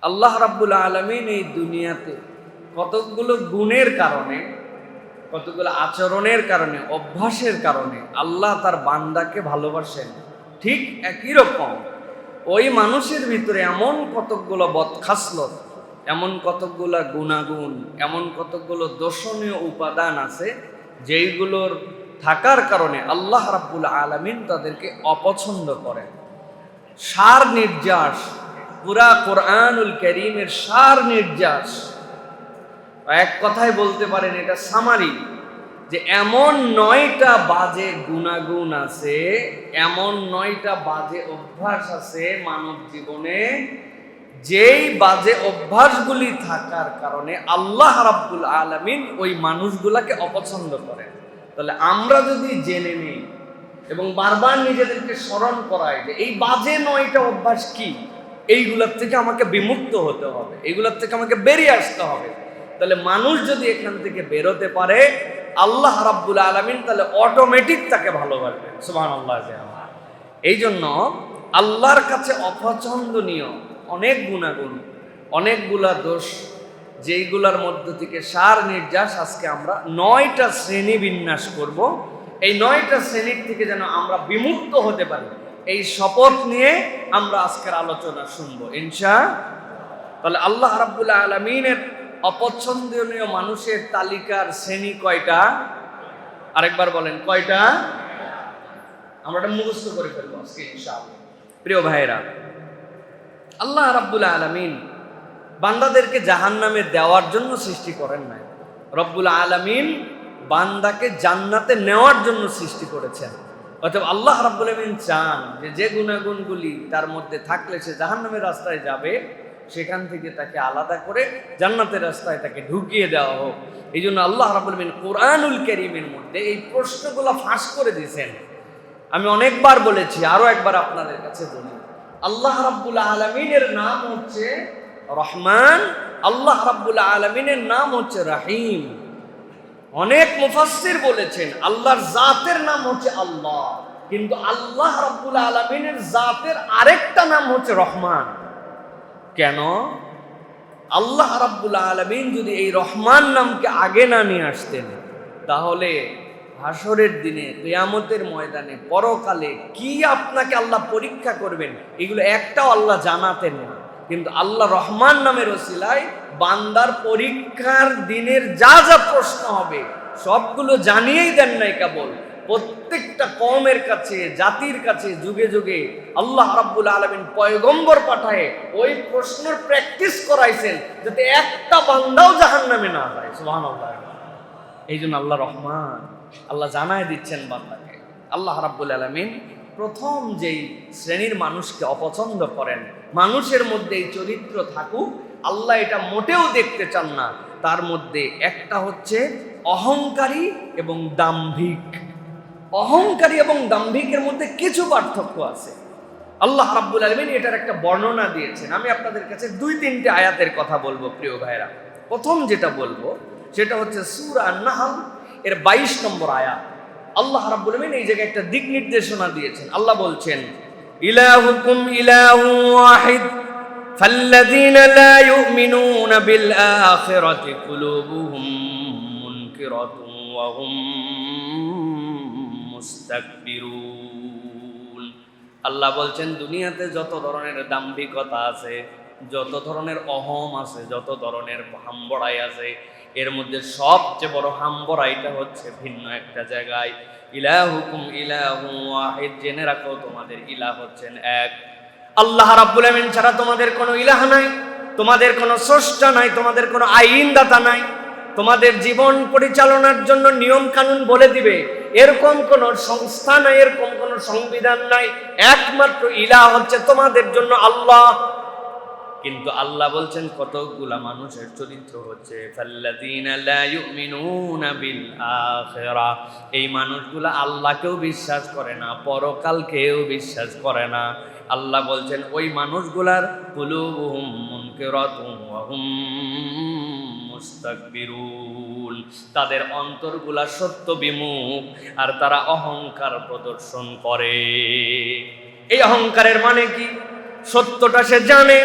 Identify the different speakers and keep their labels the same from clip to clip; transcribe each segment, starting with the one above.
Speaker 1: আল্লাহ রাব্বুল আলামিন এই দুনিয়াতে কতগুলো গুণের কারণে, কতগুলো আচরণের কারণে, অভ্যাসের কারণে আল্লাহ তার বান্দাকে ভালোবাসেন। ঠিক একই রকম ওই মানুষের ভিতরে এমন কতকগুলো বদখাসলত, এমন কতকগুলো গুণাগুণ, এমন কতকগুলো দর্শনীয় উপাদান আছে যেইগুলোর থাকার কারণে আল্লাহ রাব্বুল আলামিন তাদেরকে অপছন্দ করেন। সার নির্যাস, পুরা কোরআনুল কারীমের সার নির্যাস। এক কথায় বলতে পারেন এটা সামারি, যে এমন 9টা বাজে গুণাগুণ আছে, এমন 9টা বাজে অভ্যাস আছে মানব জীবনে, যেই বাজে অভ্যাসগুলি থাকার কারণে আল্লাহ রাব্বুল আলামিন ওই মানুষগুলাকে অপছন্দ করেন। তাহলে আমরা যদি জেনে নিই এবং বারবার নিজেদেরকে স্মরণ করাই যে এই বাজে 9টা অভ্যাস কি, এইগুলোর থেকে আমাকে বিমুক্ত হতে হবে, এইগুলোর থেকে আমাকে বেরিয়ে আসতে হবে, তাহলে মানুষ যদি এখান থেকে বেরোতে পারে আল্লাহ রাব্বুল আলামিন তাহলে অটোমেটিক তাকে ভালোবাসবেন। সুবহানাল্লাহ। এই জন্য আল্লাহর কাছে অপছন্দনীয় অনেক গুণাগুণ, অনেকগুলা দোষ, যেইগুলার মধ্য থেকে সার নির্যাস আজকে আমরা 9টা শ্রেণী বিন্যাস করব। এই 9টা শ্রেণীর থেকে যেন আমরা বিমুক্ত হতে পারি, এই শপথ নিয়ে আমরা আজকের আলোচনা শুনবো ইনশাআল্লাহ। তাহলে আল্লাহ রাব্বুল আলামিনের অপছন্দনীয় মানুষের তালিকার শ্রেণী কয়টা? আরেকবার বলেন কয়টা? আমরা এটা মুখস্থ করে ফেলবো আজকে ইনশাআল্লাহ। প্রিয় ভাইরা, আল্লাহ রাব্বুল আলামিন বান্দাদেরকে জাহান্নামে দেওয়ার জন্য সৃষ্টি করেন নাই, রব্বুল আলামিন বান্দাকে জান্নাতে নেওয়ার জন্য সৃষ্টি করেছেন। অতএব আল্লাহ রাব্বুল আলামিন চান যে গুণাগুণগুলি তার মধ্যে থাকলে সে জাহান্নামের রাস্তায় যাবে, সেখান থেকে তাকে আলাদা করে জান্নাতের রাস্তায় তাকে ঢুকিয়ে দেওয়া হোক। এই জন্য আল্লাহ রাব্বুল আলামিন কোরআনুল কারীমের মধ্যে এই প্রশ্নগুলো ফাঁস করে দিয়েছেন। আমি অনেকবার বলেছি, আরো একবার আপনাদের কাছে বলি, আল্লাহ রাব্বুল আলামিনের নাম হচ্ছে রহমান, আল্লাহ রাব্বুল আলামিনের নাম হচ্ছে রহিম। অনেক মুফাসসির বলেছেন আল্লাহর জাতের নাম হচ্ছে আল্লাহ, কিন্তু আল্লাহ রাব্বুল আলামিনের জাতের আরেকটা নাম হচ্ছে রহমান। কেন? আল্লাহ রাব্বুল আলামিন যদি এই রহমান নামকে আগে না নিয়ে আসতেন, তাহলে হাসরের দিনে, কিয়ামতের ময়দানে, পরকালে কি আপনাকে আল্লাহ পরীক্ষা করবেন এগুলো একটাও আল্লাহ জানাতেন না। কিন্তু আল্লাহ রহমান নামের ওসিলায় বান্দার পরীক্ষার দিনের যা যা প্রশ্ন হবে সবগুলো জানিয়েই দেন নাই, কেবল প্রত্যেকটা কওমের কাছে, জাতির কাছে যুগে যুগে আল্লাহ রাব্বুল আলামিন পয়গম্বর পাঠায় ওই প্রশ্নের প্র্যাকটিস করাইছেন, যাতে একটা বান্দাও জাহান্নামে না যায়। সুবহানাল্লাহ। এই জন্য আল্লাহ রহমান, আল্লাহ জানায় দিচ্ছেন বান্দাকে। আল্লাহ রাব্বুল আলামিন প্রথম যেই শ্রেণীর মানুষকে অপছন্দ করেন, মানুষের মধ্যে এই চরিত্র থাকুক, আল্লাহ এটা মোটেও দেখতে চান না। তার মধ্যে একটা হচ্ছে অহংকারী এবং দাম্ভিক। অহংকারী এবং দাম্ভিকের মধ্যে কিছু পার্থক্য আছে। আল্লাহ রাব্বুল আলামিন এটার একটা বর্ণনা দিয়েছেন। আমি আপনাদের কাছে 2-3টে আয়াতের কথা বলবো প্রিয় ভাইরা। প্রথম যেটা বলবো সেটা হচ্ছে সূরা আন-নাহল এর 22 নম্বর আয়াত। আল্লাহ রাব্বুল আলামিন এই জায়গায় একটা দিক নির্দেশনা দিয়েছেন। আল্লাহ বলছেন, ইলাহুকুম ইলাহু ওয়াহিদ ফাল্লাযীনা লা ইউমিনুনা বিল আখিরাতি কুলুবুহুম মুনকিরাতুন ওয়া হুম মুস্তাকবিরুন। আল্লাহ বলছেন, দুনিয়াতে যত ধরনের দাম্ভিকতা আছে, যত ধরনের অহম আছে, যত ধরনের হাম্বড়াই আছে, এর মধ্যে সবচেয়ে বড় হাম্বড়াইটা হচ্ছে ভিন্ন একটা জায়গায়। ইলাহুকুম ইলাহু ওয়াহিদ, জেনে রাখো তোমাদের ইলাহ হচ্ছেন এক। আল্লাহ রাব্বুল আলামিন ছাড়া তোমাদের কোনো ইলাহ নাই, তোমাদের কোনো স্রষ্টা নাই, তোমাদের কোনো আইনদাতা নাই, তোমাদের জীবন পরিচালনার জন্য নিয়ম কানুন বলে দিবে এরকম কোন সংস্থা নাই, এরকম কোন সংবিধান নাই। একমাত্র ইলাহ হচ্ছে তোমাদের জন্য আল্লাহ। কিন্তু আল্লাহ বলছেন কতগুলা মানুষের চরিত্র হচ্ছে ফাল্লাযীনা লা ইউমিনুনা বিল আখিরাহ, এই মানুষগুলা আল্লাহকেও বিশ্বাস করে না, পরকালকেও বিশ্বাস করে না। আল্লাহ বলছেন ওই মানুষগুলার কুলুবুহুম মুনকিরাতুন ওয়া হুম মুস্তাকবিরুন, তাদের অন্তরগুলা সত্য বিমুখ আর তারা অহংকার প্রদর্শন করে। এই অহংকারের মানে কি? সত্যটা সে জানে,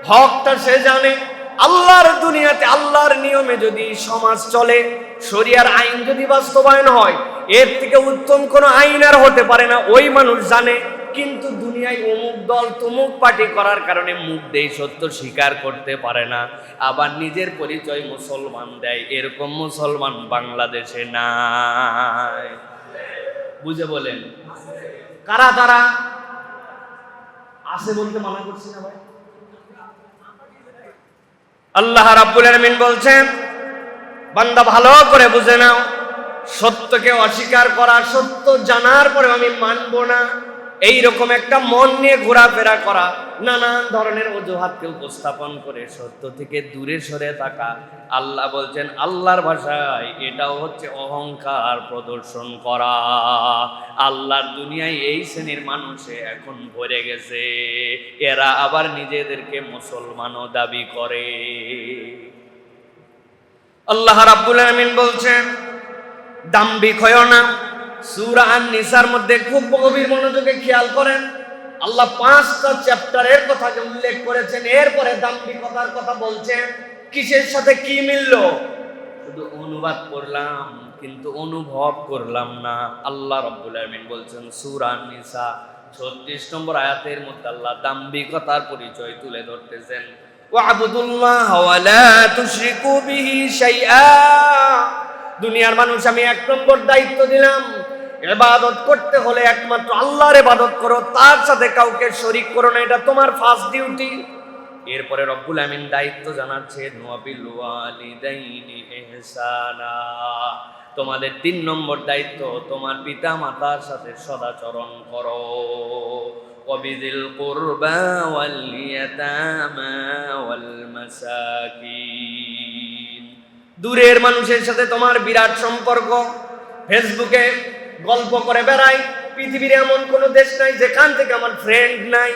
Speaker 1: হকটা সে জানে। আল্লাহর দুনিয়াতে আল্লাহর নিয়মে যদি সমাজ চলে, শরিয়ার আইন যদি বাস্তবায়ন হয়, এর থেকে উত্তম কোনো আইন আর হতে পারে না, ওই মানুষ জানে। কিন্তু দুনিয়ায় অমুক দল তমুক পার্টি করার কারণে মুখ দেই সত্য স্বীকার করতে পারে না, আবার নিজের পরিচয় মুসলমান দেয়, এরকম মুসলমান বাংলাদেশে নাই। বুঝে বলেন কারা তারা? আছে বলতে মানা করছি না ভাই। আল্লাহ রাব্বুল আলামিন বলছেন, বান্দা ভালো করে বুঝে নাও, সত্যকে অস্বীকার করা, সত্য জানার পরে আমি মানব না, এইরকম একটা মন নিয়ে ঘোরাফেরা করা, নানান ধরনের অজুহাতকে উপস্থাপন করে সত্য থেকে দূরে সরে থাকা, আল্লাহ বলছেন আল্লাহর ভাষায় এটাও হচ্ছে অহংকার প্রদর্শন করা। আল্লাহর দুনিয়ায় এই শ্রেণীর মানুষে এখন ভরে গেছে, এরা আবার নিজেদেরকে মুসলমানও দাবি করে। আল্লাহ রাব্বুল আলামিন বলছেন দাম্ভিক হয়ো না। সূরা আন-নিসার মধ্যে খুব গভীর মনোযোগে খেয়াল করেন, আল্লাহ 5টা চ্যাপ্টারের কথা উল্লেখ করেছেন, এরপরে দাম্ভিকতার কথা বলছেন। কিসের সাথে কি মিলল? শুধু অনুবাদ করলাম কিন্তু অনুভব করলাম না। আল্লাহ রাব্বুল আলামিন বলছেন সূরা আন-নিসা 36 নম্বর আয়াতের মধ্যে আল্লাহ দাম্ভিকতার পরিচয় তুলে ধরতেছেন, ওয়া'বুদুল্লাহ ওয়া লা তুশরিকু বিহি শাইআ। দুনিয়ার মানুষ আমি 1 নম্বর দায়িত্ব দিলাম, ইবাদত করতে হলে একমাত্র আল্লাহর ইবাদত করো, তার সাথে কাউকে শরীক করো না, এটা তোমার ফার্স্ট ডিউটি। এরপরে রব্বুল আমিন দায়িত্ব জানাচ্ছেন ওয়া বিল ওয়ালিদাইনি ইহসানা। তোমাদের 3 নম্বর দায়িত্ব, তোমার পিতা মাতার সাথে সদাচরণ করো। ওয়া বিযিল কুরবা ওয়াল ইয়াতামা ওয়াল মাসাকিন। দূরের মানুষের সাথে তোমার বিরাট সম্পর্ক। ফেসবুকে গল্প করে বেড়াই, পৃথিবীর এমন কোনো দেশ নাই যেখান থেকে আমার ফ্রেন্ড নাই।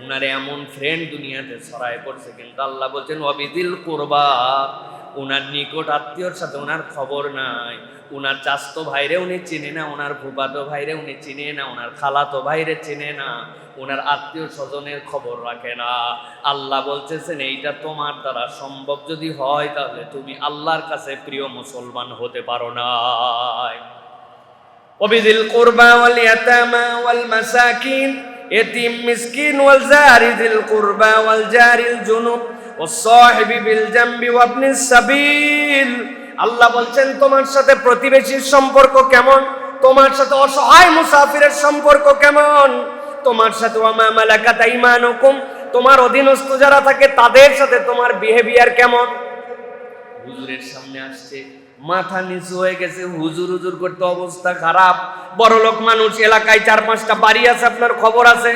Speaker 1: উনারে এমন ফ্রেন্ড দুনিয়াতে ছড়ায় পড়ছে, কিন্তু আল্লাহ বলছেন ওয়াবিদিল কুরবা, উনার নিকট আত্মীয়র সাথে উনার খবর নাই। উনার চাচতো ভাইরে উনি চিনে না, উনার ফুফাতো ভাইরে উনি চিনে না, উনার খালাতো ভাইরে চিনে না, উনার আত্মীয় স্বজনের খবর রাখে না। আল্লাহ বলতেছেন এইটা তোমার দ্বারা সম্ভব যদি হয়, তাহলে তুমি আল্লাহর কাছে প্রিয় মুসলমান হতে পারো না। ওয়াবিদিল কুরবা ওয়াল ইয়াতামা ওয়াল মাসাকিন, এতিম মিসকিন ওয়াল জারি যিল কুরবা ওয়াল জারিল জুনুব ওয়াস সাহিবি বিল জামবি ওয়া ইবনিস সাবিল। আল্লাহ বলছেন তোমার সাথে প্রতিবেশীর সম্পর্ক কেমন, তোমার সাথে অসহায় মুসাফিরের সম্পর্ক কেমন, তোমার সাথে ওয়া মা মালাকাত আইমানুকুম, তোমার অধীনস্থ যারা থাকে তাদের সাথে তোমার বিহেভিয়ার কেমন। হুজুরের সামনে আসছে, মাথা নিচু হয়ে গেছে, হুজুর হুজুর করতে অবস্থা খারাপ। বড়লোক মানুষ, এলাকায় 4-5টা বাড়ি আছে, আপনার খবর আছে,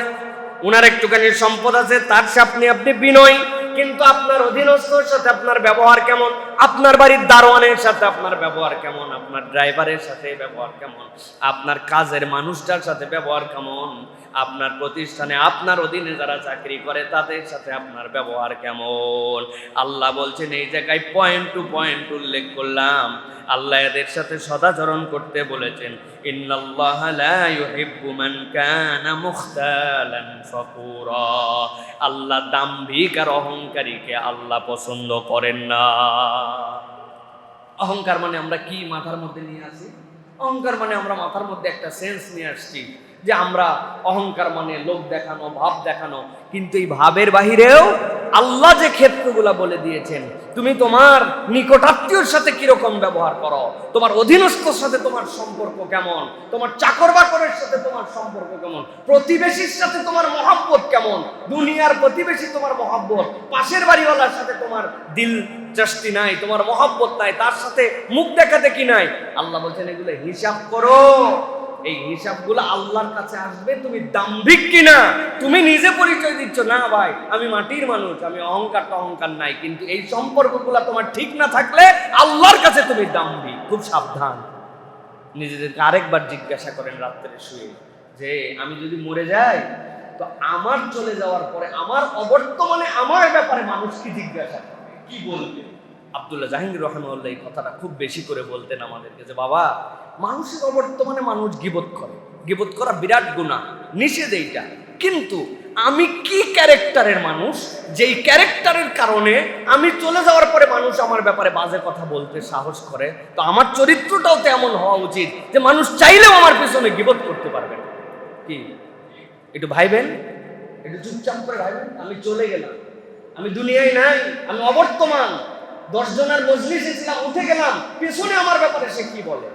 Speaker 1: উনার একটুখানি সম্পদ আছে, তার সামনে আপনি বিনয়ী, কিন্তু আপনার অধীনস্থর সাথে আপনার ব্যবহার কেমন, আপনার বাড়ির দারোয়ানের সাথে আপনার ব্যবহার কেমন, আপনার ড্রাইভারের সাথে ব্যবহার কেমন, আপনার কাজের মানুষটার সাথে ব্যবহার কেমন, আপনার প্রতিষ্ঠানে আপনার অধীনে যারা চাকরি করে তাদের সাথে আপনার ব্যবহার কেমন। আল্লাহ বলছেন এই জায়গায় পয়েন্ট টু পয়েন্ট উল্লেখ করলাম। আল্লাহ এদের সাথে সদাচরণ করতে বলেছেন, ইন্নাল্লাহা লা ইউহিব্বু মান কানা মুখতালান ফাকুরা। আল্লাহ দাম্ভিক আর অহংকারীকে আল্লাহ পছন্দ করেন না। অহংকার মানে আমরা কি মাথার মধ্যে নিয়ে আসি? অহংকার মানে আমরা মাথার মধ্যে একটা সেন্স নিয়ে আসছি যে আমরা অহংকার মানে লোক দেখানো, ভাব দেখানো। কিন্তু এই ভাবের বাহিরেও আল্লাহ যে ক্ষেত্রগুলা বলে দিয়েছেন, তুমি তোমার নিকটাত্মীয়র সাথে কিরকম ব্যবহার করো, তোমার অধীনস্থর সাথে তোমার সম্পর্ক কেমন, তোমার চাকর বাকরের সাথে তোমার সম্পর্ক কেমন, প্রতিবেশীর সাথে তোমার মহব্বত কেমন, দুনিয়ার প্রতিবেশী তোমার মহব্বত, পাশের বাড়িওয়ালার সাথে তোমার দিল চাস্তি নাই, তোমার মহব্বত নাই, তার সাথে মুখ দেখাতে কি নাই। আল্লাহ বলছেন এগুলো হিসাব করো। এই হিসাবগুলো আল্লাহর কাছে আসবে তুমি দাম্ভিক কিনা। তুমি নিজে পরিচয় দিচ্ছ না ভাই আমি মাটির মানুষ, আমি অহংকার নাই, কিন্তু এই সম্পর্কগুলো তোমার ঠিক না থাকলে আল্লাহর কাছে তুমি দাম্ভিক। খুব সাবধান। নিজেদেরকে আরেকবার জিজ্ঞাসা করেন রাত্রে শুয়ে যে আমি যদি মরে যাই, তো আমার চলে যাওয়ার পরে আমার অবর্তমানে আমার ব্যাপারে মানুষ কি জিজ্ঞাসা করবে, কি বলবে? আব্দুল্লাহ জাহাঙ্গীর রাহমাহুল্লাহ এই কথাটা খুব বেশি করে বলতেন আমাদেরকে যে বাবা, মানুষের অবর্তমানে মানুষ গীবত করে, গীবত করা বিরাট গুনাহ, নিষেধ এইটা, কিন্তু আমি কি ক্যারেক্টারের মানুষ, যেই ক্যারেক্টারের কারণে আমি চলে যাওয়ার পরে মানুষ আমার ব্যাপারে বাজে কথা বলতে সাহস করে। তো আমার চরিত্রটাও তেমন হওয়া উচিত যে মানুষ চাইলেও আমার পেছনে গীবত করতে পারবে না। কি একটু ভাইবেন, একটু চুপচাপ করে ভাইবেন। আমি চলে গেলাম, আমি দুনিয়ায় নাই, আমি অবর্তমান, 10 জনের মজলিসে ছিলাম, উঠে গেলাম, পেছনে আমার ব্যাপারে সে কি বলে।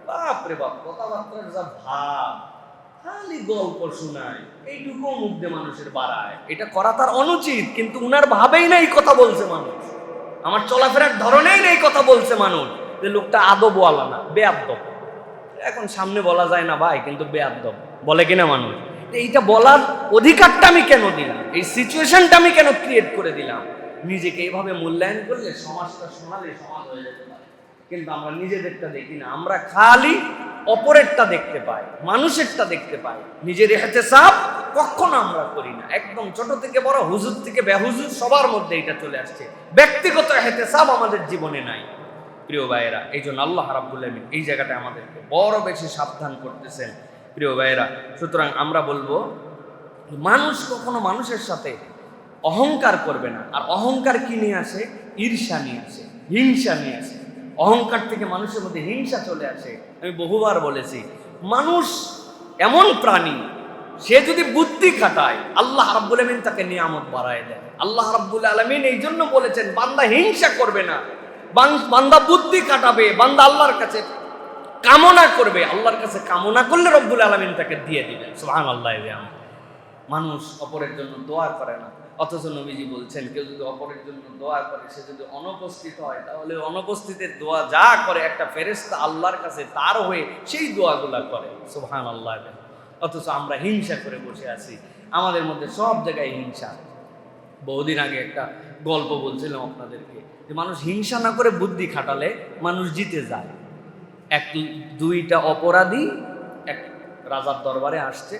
Speaker 1: বাপরে বাপ, কথাবার্তার যা ভাব, খালি গল্প শোনায়, এইটুকু মুখ দিয়ে মানুষের বাড়ায়। এটা করা তার অনুচিত, কিন্তু উনার ভাবেই নাই কথা বলছে মানুষ, আমার চলাফেরার ধরনেই নেই কথা বলছে মানুষ, যে লোকটা আদবওয়ালা না, বেয়াদব। এখন সামনে বলা যায় না ভাই, কিন্তু বেয়াদব বলে কিনা মানুষ। এইটা বলার অধিকারটা আমি কেন দিলাম, এই সিচুয়েশনটা আমি কেন ক্রিয়েট করে দিলাম? নিজেকে এইভাবে মূল্যায়ন করলে সমাজটা সোনালি সমাজ হয়ে যেতে পারে। কিন্তু আমরা নিজেদেরটা দেখি না, আমরা খালি অপরেরটা দেখতে পাই, মানুষেরটা দেখতে পাই, নিজের ইহতেসাব কখনো আমরা করি না। একদম ছোট থেকে বড়, হুজুর থেকে বেহুজুর, সবার মধ্যে এটা চলে আসছে। ব্যক্তিগত ইহতেসাব আমাদের জীবনে নাই। প্রিয় ভাইয়েরা, এই জন্য আল্লাহ রাব্বুল আমিন এই জায়গাটা আমাদেরকে বড় বেশি সাবধান করতেছেন। প্রিয় ভাইয়েরা, সুতরাং আমরা বলবো মানুষ কখনো মানুষের সাথে অহংকার করবে না। আর অহংকার কি নিয়ে আসে? ঈর্ষা নিয়ে আসে, হিংসা নিয়ে আসে। অহংকার থেকে মানুষের মধ্যে হিংসা চলে আসে। আমি বহুবার বলেছি, মানুষ এমন প্রাণী, সে যদি বুদ্ধি খাটায় আল্লাহ রাব্বুল আমিন তাকে নিয়ামত বাড়ায় দেয়। আল্লাহ রাব্বুল আলামিন এই জন্য বলেছেন বান্দা হিংসা করবে না, বান্দা বুদ্ধি খাটাবে, বান্দা আল্লাহর কাছে কামনা করবে, আল্লাহর কাছে কামনা করলে রব্বুল আলামিন তাকে দিয়ে দিবেন। সুবহানাল্লাহ। মানুষ অপরের জন্য দোয়া করে না, অথচ নবীজি বলছেন কেউ যদি অপরের জন্য দোয়া করে, সে যদি অনুপস্থিত হয়, তাহলে অনুপস্থিতের দোয়া যা করে একটা ফেরেশতা আল্লাহর কাছে তার হয়ে সেই দোয়াগুলা করে। সুবহানাল্লাহ। অথচ আমরা হিংসা করে বসে আছি, আমাদের মধ্যে সব জায়গায় হিংসা। বহুদিন আগে একটা গল্প বলছিলাম আপনাদেরকে, যে মানুষ হিংসা না করে বুদ্ধি খাটালে মানুষ জিতে যায়। দুইটা অপরাধী এক রাজার দরবারে আসছে,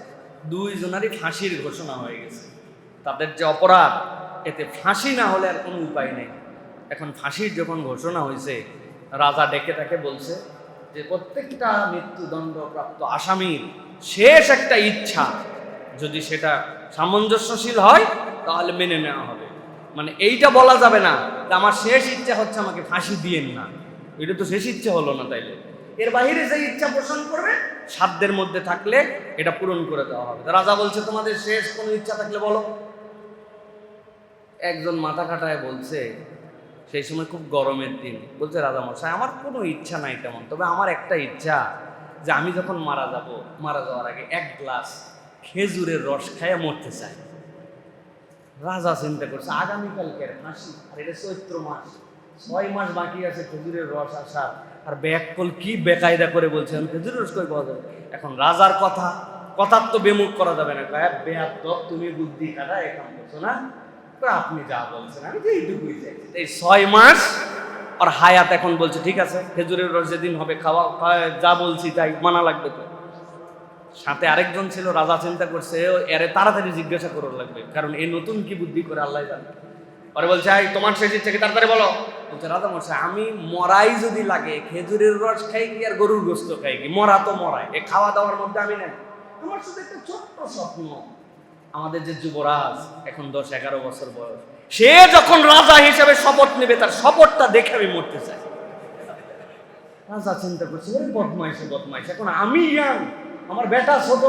Speaker 1: দুইজনারই ফাঁসির ঘোষণা হয়ে গেছে। তাদের যে অপরাধ, এতে ফাঁসি না হলে আর কোনো উপায় নেই। এখন ফাঁসির যখন ঘোষণা হয়েছে, রাজা ডেকে তাকে বলছে যে প্রত্যেকটা মৃত্যুদণ্ডপ্রাপ্ত আসামির শেষ একটা ইচ্ছা, যদি সেটা সামঞ্জস্যশীল হয় তাহলে মেনে নেওয়া হবে। মানে এইটা বলা যাবে না যে আমার শেষ ইচ্ছা হচ্ছে আমাকে ফাঁসি দিয়েন না, এটা তো শেষ ইচ্ছা হলো না। তাইলে এর বাহিরে যে ইচ্ছা পোষণ করবে, সাধ্যের মধ্যে থাকলে এটা পূরণ করে দেওয়া হবে। রাজা বলছে তোমাদের শেষ কোনো ইচ্ছা থাকলে বলো। একজন মাথা কাটায় বলছে, সেই সময় খুব গরমের দিন, বলছে রাজা মশাই আমার কোনো ইচ্ছা নাই তেমন, তবে আমার একটা ইচ্ছা, যে আমি যখন মারা যাব, মারা যাওয়ার আগে 1 গ্লাস খেজুরের রস খাইয়া মরতে চাই। রাজা চিন্তা করছে আগামীকালকে ফাঁসি, আর এটা চৈত্র মাস, 6 মাস বাকি আছে খেজুরের রস আসার, আর ব্যাককল কি বেকায়দা করে বলছেন খেজুরের রস কই পাওয়া যাবে। এখন রাজার কথার তো বেমুখ করা যাবে না। বেয়াদব, তুমি বুদ্ধি কাটা এখান করছো না, আপনি যা বলছেন আমি তো এইটুকুই চাই। এই 6 মাস আর হায়াত এখন বলছে ঠিক আছে খেজুরের রস যেদিন হবে খাওয়া, যা বলছি তাই মানা লাগবে। তো সাথে আরেকজন ছিল, রাজা চিন্তা করছে এরে তাড়াতাড়ি জিজ্ঞাসা করার লাগবে, কারণ এই নতুন কি বুদ্ধি করে আল্লাহ জানে। পরে বলছে তোমার শেষ ইচ্ছা কি, তাড়াতাড়ি বলো। বলছে রাজা মশাই আমি মরাই যদি লাগে, খেজুরের রস খাই কি আর গরুর গোস্ত খাই কি, মরা তো মরাই, এ খাওয়া দাওয়ার মধ্যে আমি নাই। আমার শুধু একটা ছোট্ট স্বপ্ন, আমাদের যে যুবরাজ এখন 10-11 বছর বয়স, সে যখন রাজা হিসেবে শপথ নেবে, তার শপথটা দেখে আমি মরতে চাই। রাজা চিন্তা করছে বদমাইশ, এখন আমি ইয়াং, আমার বেটা ছোট,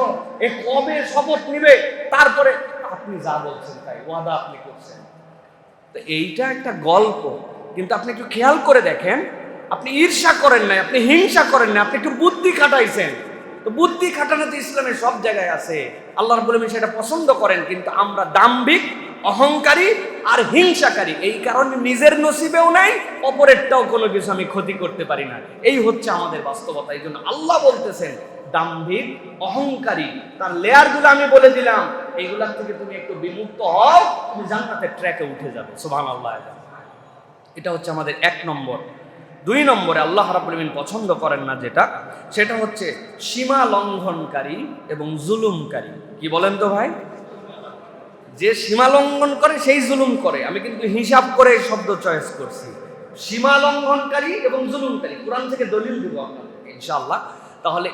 Speaker 1: এ কবে শপথ নিবে, তারপরে আপনি যা বলছেন তাই ওয়াদা আপনি করছেন। তো এইটা একটা গল্প, কিন্তু আপনি একটু খেয়াল করে দেখেন, আপনি ঈর্ষা করেন না, আপনি হিংসা করেন না, আপনি একটু বুদ্ধি খাটাইছেন। তো বুদ্ধি খাটানো তো ইসলামের সব জায়গায় আছে, আল্লাহ রাব্বুল আমিন সেটা পছন্দ করেন। কিন্তু আমরা দাম্ভিক, অহংকারী আর হিংসাকারী, এই কারণে নিজের নসিবেও নাই, অপরেরটাও কোনো কিছু আমি ক্ষতি করতে পারি না। এই হচ্ছে আমাদের বাস্তবতা। এই জন্য আল্লাহ বলতেছেন দাম্ভিক, অহংকারী, তার লেয়ারগুলো আমি বলে দিলাম, এইগুলার থেকে তুমি একটু বিমুক্ত হও, তুমি জান্নাতের ট্র্যাকে উঠে যাবে। সুবহানাল্লাহ। এটা হচ্ছে আমাদের 1 নম্বর। 2 নম্বরে আল্লাহ রাব্বুল আমিন পছন্দ করেন না যেটা, সেটা হচ্ছে সীমা লঙ্ঘনকারী এবং জুলুমকারী। কি বলেন তো ভাই? যে সীমা লঙ্ঘন করে সেই জুলুম করে। আমি কিন্তু হিসাব করে এই শব্দ চয়েস করছি, সীমা লঙ্ঘনকারী এবং জুলুমকারী। কোরআন থেকে দলিল দিব আপনাদেরকে ইনশাআল্লাহ। তাহলে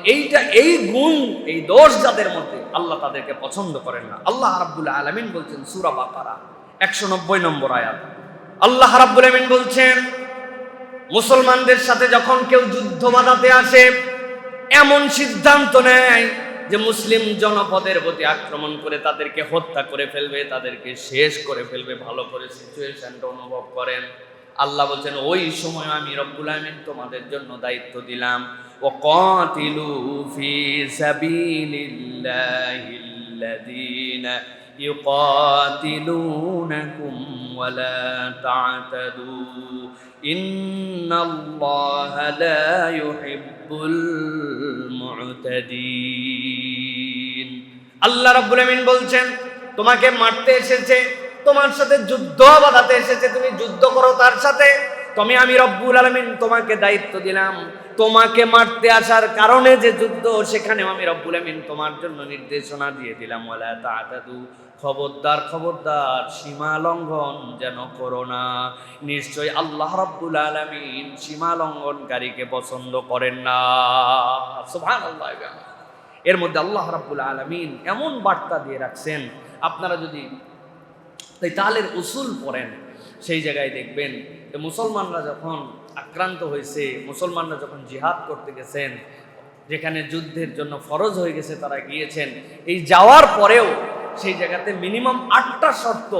Speaker 1: এই গুণ, এই দোষ যাদের মধ্যে, আল্লাহ তাদেরকে পছন্দ করেন না। আল্লাহ রাব্বুল আলামিন বলছেন সূরা বাকারা 190 নম্বর আয়াত, আল্লাহ রাব্বুল আলামিন বলছেন, মুসলমানদের সাথে যখন কেউ যুদ্ধ বাঁধাতে আসে, এমন সিদ্ধান্ত নেয় যে মুসলিম জনপদের প্রতি আক্রমণ করে তাদেরকে হত্যা করে ফেলবে, তাদেরকে শেষ করে ফেলবে, ভালো করে সিচুয়েশনটা অনুভব করেন। আল্লাহ বলছেন ওই সময় আমি রব্বুল আমিন তোমাদের জন্য দায়িত্ব দিলাম, ওয়াকাতিলু ফি সাবিলিল্লাহিল্লাযীনা ইউকাতিলুনাকুম ওয়ালা তা'তাদু ইন্নাল্লাহা লা ইউহিব্বুল মু'তাদিন। আল্লাহ রাব্বুল আমিন বলছেন তোমাকে মারতে এসেছে, তোমার সাথে যুদ্ধ বাঁধাতে এসেছে, তুমি যুদ্ধ করো তার সাথে। আমি রব্বুল আলামিন তোমাকে দায়িত্ব দিলাম, তোমাকে মারতে আসার কারণে যে যুদ্ধ, সেখানেও আমি রব্বুল আমিন তোমার জন্য নির্দেশনা দিয়ে দিলাম, ওয়ালা তা'তাদু, খবরদার খবরদার সীমা লঙ্ঘন যেন করো না। নিশ্চয় আল্লাহ রাব্বুল আলামিন সীমা লঙ্ঘনকারীকে পছন্দ করেন না। সুবহানাল্লাহ। এর মধ্যে আল্লাহ রাব্বুল আলামিন এমন বার্তা দিয়ে রাখছেন, আপনারা যদি কিতালের উসুল পড়েন সেই জায়গায় দেখবেন যে মুসলমানরা যখন আক্রান্ত হয়েছে, মুসলমানরা যখন জিহাদ করতে গেছেন, যেখানে যুদ্ধের জন্য ফরজ হয়ে গেছে তারা গিয়েছেন, এই যাওয়ার পরেও সেই জায়গাতে মিনিমাম 8টা শর্ত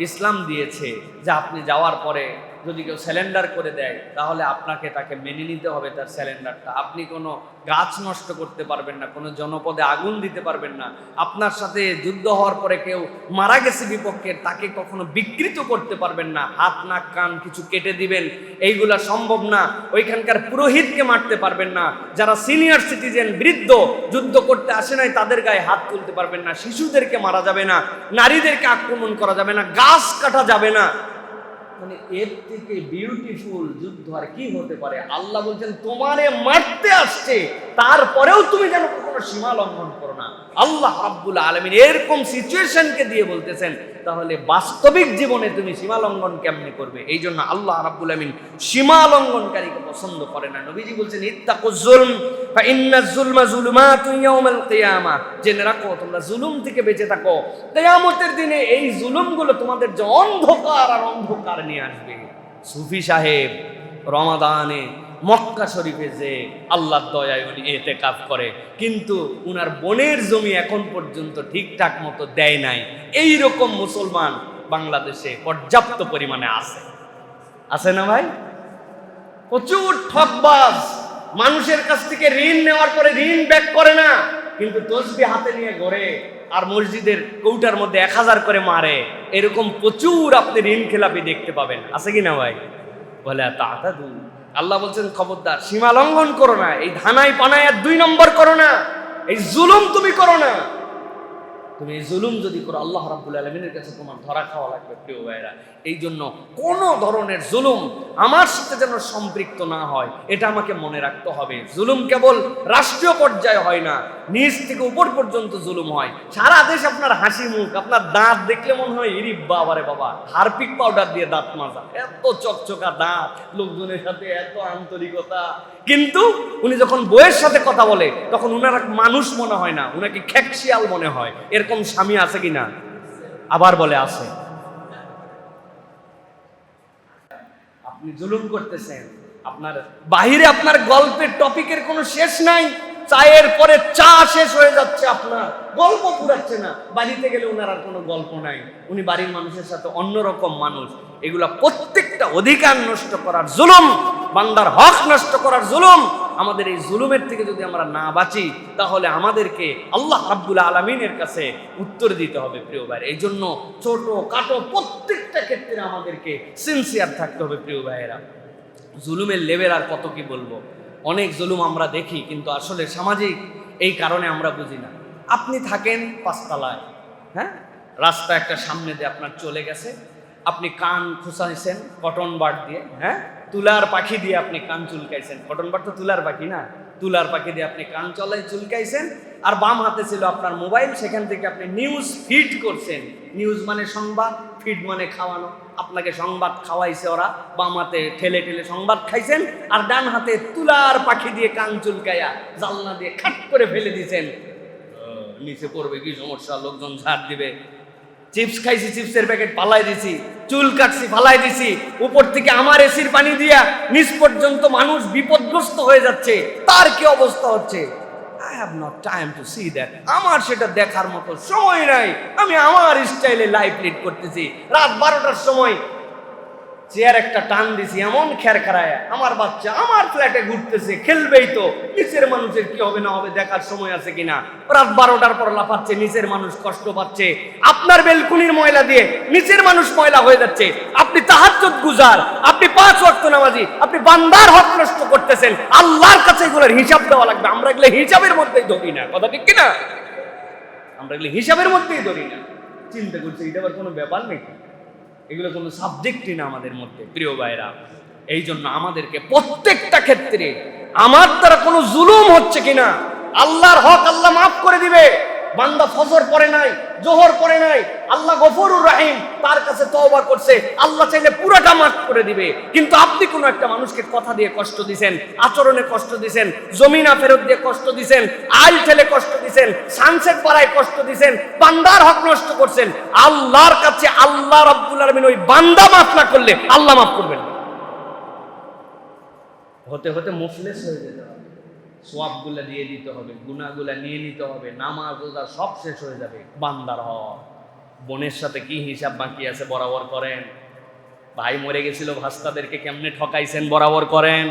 Speaker 1: ইসলাম দিয়েছে যে আপনি যাওয়ার পরে যদি কেউ স্যালেন্ডার করে দেয় তাহলে আপনাকে তাকে মেনে নিতে হবে তার স্যালেন্ডারটা। আপনি কোনো গাছ নষ্ট করতে পারবেন না, কোনো জনপদে আগুন দিতে পারবেন না, আপনার সাথে যুদ্ধ হওয়ার পরে কেউ মারা গেছে বিপক্ষে তাকে কখনো বিকৃত করতে পারবেন না, হাত নাক কান কিছু কেটে দিবেন এইগুলা সম্ভব না। ওইখানকার পুরোহিতকে মারতে পারবেন না, যারা সিনিয়র সিটিজেন বৃদ্ধ যুদ্ধ করতে আসে নাই তাদের গায়ে হাত তুলতে পারবেন না, শিশুদেরকে মারা যাবে না, নারীদেরকে আক্রমণ করা যাবে না, গাছ কাটা যাবে না। মানে এর থেকে বিউটিফুল যুদ্ধ আর কি হতে পারে? আল্লাহ বলছেন তোমারে মারতে আসছে, তারপরেও তুমি যেন কখনো সীমা লঙ্ঘন করো না। আল্লাহ রাব্বুল আলামিন এরকম সিচুয়েশনকে দিয়ে বলতেছেন, তাহলে বাস্তবিক জীবনে তুমি সীমা লঙ্ঘন কেমনে করবে? এই জন্য আল্লাহ রাব্বুল আলামিন সীমা লঙ্ঘনকারীকে পছন্দ করে না। নবীজি বলছেন ইত্তাকুজ যুলম ফা ইন্নাজ যুলমা যুলুমাতুন ইয়াউমাল কিয়ামা, জেনে রাখো তোমরা জুলুম থেকে বেঁচে থাকো, কিয়ামতের দিনে এই জুলুমগুলো তোমাদের যে অন্ধকার আর অন্ধকার নিয়ে আসবে। সুফি সাহেব রমাদানে মক্কা শরীফে যে আল্লাহর দয়ায় উনি ইতিকাফ করে, কিন্তু উনার বোনের জমি এখন পর্যন্ত ঠিকঠাক মতো দেয় নাই, এইরকম মুসলমান বাংলাদেশে পর্যাপ্ত পরিমাণে আছে না ভাই? প্রচুর ঠকবাজ, মানুষের কাছ থেকে ঋণ নেওয়ার পরে ঋণ ব্যাক করে না, কিন্তু তসবিহ হাতে নিয়ে ঘোরে আর মসজিদের কৌটার মধ্যে 1000 করে মারে। এরকম প্রচুর আপনি ঋণ খেলাপি দেখতে পাবেন, আছে কি না ভাই? বলে তা'তাদু, আল্লাহ বলছেন খবরদার সীমা লঙ্ঘন করো না, এই ধানাই পানায় 2 নম্বর করো না, এই জুলুম তুমি করো না। তুমি এই জুলুম যদি করো আল্লাহ রাব্বুল আলামিনের কাছে তোমার ধরা খাওয়া লাগবে প্রিয় ভাইরা। এই জন্য কোনো ধরনের জুলুম আমার সাথে যেন সম্পৃক্ত না হয়, এটা আমাকে মনে রাখতে হবে। জুলুম কেবল রাষ্ট্রীয় পর্যায়ে হয় না, নিচ থেকে উপর পর্যন্ত জুলুম হয়। সারা দেশ আপনার হাসি মুখ, আপনার দাঁত দেখলে মনে হয় ইরি বাবারে বাবা, হারপিক পাউডার দিয়ে দাঁত মাজা, এত চকচকা দাঁত, লোকজনের সাথে এত আন্তরিকতা, কিন্তু উনি যখন বইয়ের সাথে কথা বলে তখন উনার মানুষ মনে হয় না, উনাকে খেকশিয়াল মনে হয়। এরকম স্বামী আছে কিনা? আবার বলে আছে। আপনি জুলুম করতেছেন, আপনার বাহিরে আপনার গল্পের টপিকের কোনো শেষ নাই, চায়ের পরে চা শেষ হয়ে যাচ্ছে, আপনার গল্প পুরাচ্ছে না। বাড়িতে গেলে উনার আর কোনো গল্প নাই, উনি বাড়ির মানুষের সাথে অন্যরকম মানুষ। এগুলা প্রত্যেকটা অধিকার নষ্ট করার জুলুম, বান্দার হক নষ্ট করার জুলুম। আমাদের এই জুলুমের থেকে যদি আমরা না বাঁচি তাহলে আমাদেরকে আল্লাহ রাব্বুল আলামিনের কাছে উত্তর দিতে হবে প্রিয় ভাই। এই জন্য ছোট কাটো প্রত্যেকটা ক্ষেত্রে আমাদেরকে সিনসিয়ার থাকতে হবে প্রিয় ভাইয়েরা। জুলুমের লেভেল আর কত কি বলবো, অনেক জুলুম আমরা দেখি, কিন্তু আসলে সামাজিক এই কারণে আমরা বুঝি না। আপনি থাকেন 5 তলায়, হ্যাঁ, রাস্তা একটা সামনে দিয়ে আপনার চলে গেছে, আপনি কান খুঁচাইছেন কটন বাড দিয়ে, হ্যাঁ, তুলার পাখি দিয়ে আপনি কান চুলকাইছেন, কটন বাড তো তুলার পাখি না, তুলার পাখি দিয়ে আপনি কান চুলকাইছেন, আর বাম হাতে ছিল আপনার মোবাইল, সেখান থেকে আপনি নিউজ ফিড করছেন। নিউজ মানে সংবাদ, ফিড মানে খাওয়ানো, আপনাকে সংবাদ খাওয়াইছে ওরা, বাম হাতে ঠেলে ঠেলে সংবাদ খাইছেন, আর ডান হাতে তুলার পাখি দিয়ে কান চুলকাইয়া জালনা দিয়ে খাট করে ফেলে দিয়েছেন। নিচে পড়বে কি সমস্যা, লোকজন ঝাড় দিবে। চিপস খাইছি, চিপসের প্যাকেট পালাই দিছি, চুল কাটছি ফালাই দিছি, উপর থেকে আমার এসির পানি দিয়া নিচ পর্যন্ত মানুষ বিপদগ্রস্ত হয়ে যাচ্ছে, তার কি অবস্থা হচ্ছে? I have not time to see that. আমার সেটা দেখার মতো সময় নাই। আমি আমার স্টাইলে লাইফ লিড করতেছি। রাত 12টার সময় চেয়ার একটা টান দিছি, এমন খের খারায় আমার বাচ্চা আমার ফ্ল্যাটে ঘুরতেছে, খেলবেই তো, নিচের মানুষের কি হবে না হবে দেখার সময় আছে কিনা। রাত 12টার পর লাফাচ্ছে, নিচের মানুষ কষ্ট পাচ্ছে। আপনার বেলকুনির ময়লা দিয়ে নিচের মানুষ ময়লা হয়ে যাচ্ছে। আপনি তাহাজ্জুদ গুজার, আপনি 5 ওয়াক্ত নামাজি, আপনি বান্দার হক নষ্ট করতেছেন। আল্লাহর কাছে এগুলোর হিসাব দেওয়া লাগবে। আমরা এগুলো হিসাবের মধ্যেই ধরি না, কথা ঠিক কিনা? আমরা এগুলো হিসাবের মধ্যেই ধরি না। চিন্তা করছি এটা আবার কোনো ব্যাপার নেই, এগুলো কোনো সাবজেক্টই না আমাদের মধ্যে। প্রিয় ভাইরা, এই জন্য আমাদেরকে প্রত্যেকটা ক্ষেত্রে আমার দ্বারা কোনো জুলুম হচ্ছে কিনা, আল্লাহর হক আল্লাহ মাফ করে দিবে। বান্দা ফজর পড়ে নাই, জোহর পড়ে নাই, আল্লাহ গফুরুর রহিম, তার কাছে তওবা করছে, আল্লাহ চাইলে পুরোটা মাফ করে দিবে। কিন্তু আপনি কোনো একটা মানুষকে কথা দিয়ে কষ্ট দিছেন, আচরণে কষ্ট দিছেন, জমিনা ফেরত দিয়ে কষ্ট দিছেন, আইল ঠেলে কষ্ট দিছেন, সানসেট পাড়ায় কষ্ট দিছেন, বান্দার হক নষ্ট করছেন। আল্লাহর কাছে আল্লাহ রাব্বুল আলামিন ওই বান্দা মাফ না করলে আল্লাহ মাফ করবেন না। হতে হতে মুফলিস হয়ে যেতে হবে, সোয়াবগুলা দিয়ে দিতে হবে, গুনাহগুলা নিয়ে নিতে হবে, নামাজ রোজা সব শেষ হয়ে যাবে। বান্দার হক, বোনের সাথে কি হিসাব বাকি আছে বরাবর করেন। ভাই মরে গেছিল, ভাস্তাদেরকে কেমনে ঠকাইছেন বরাবর করেন।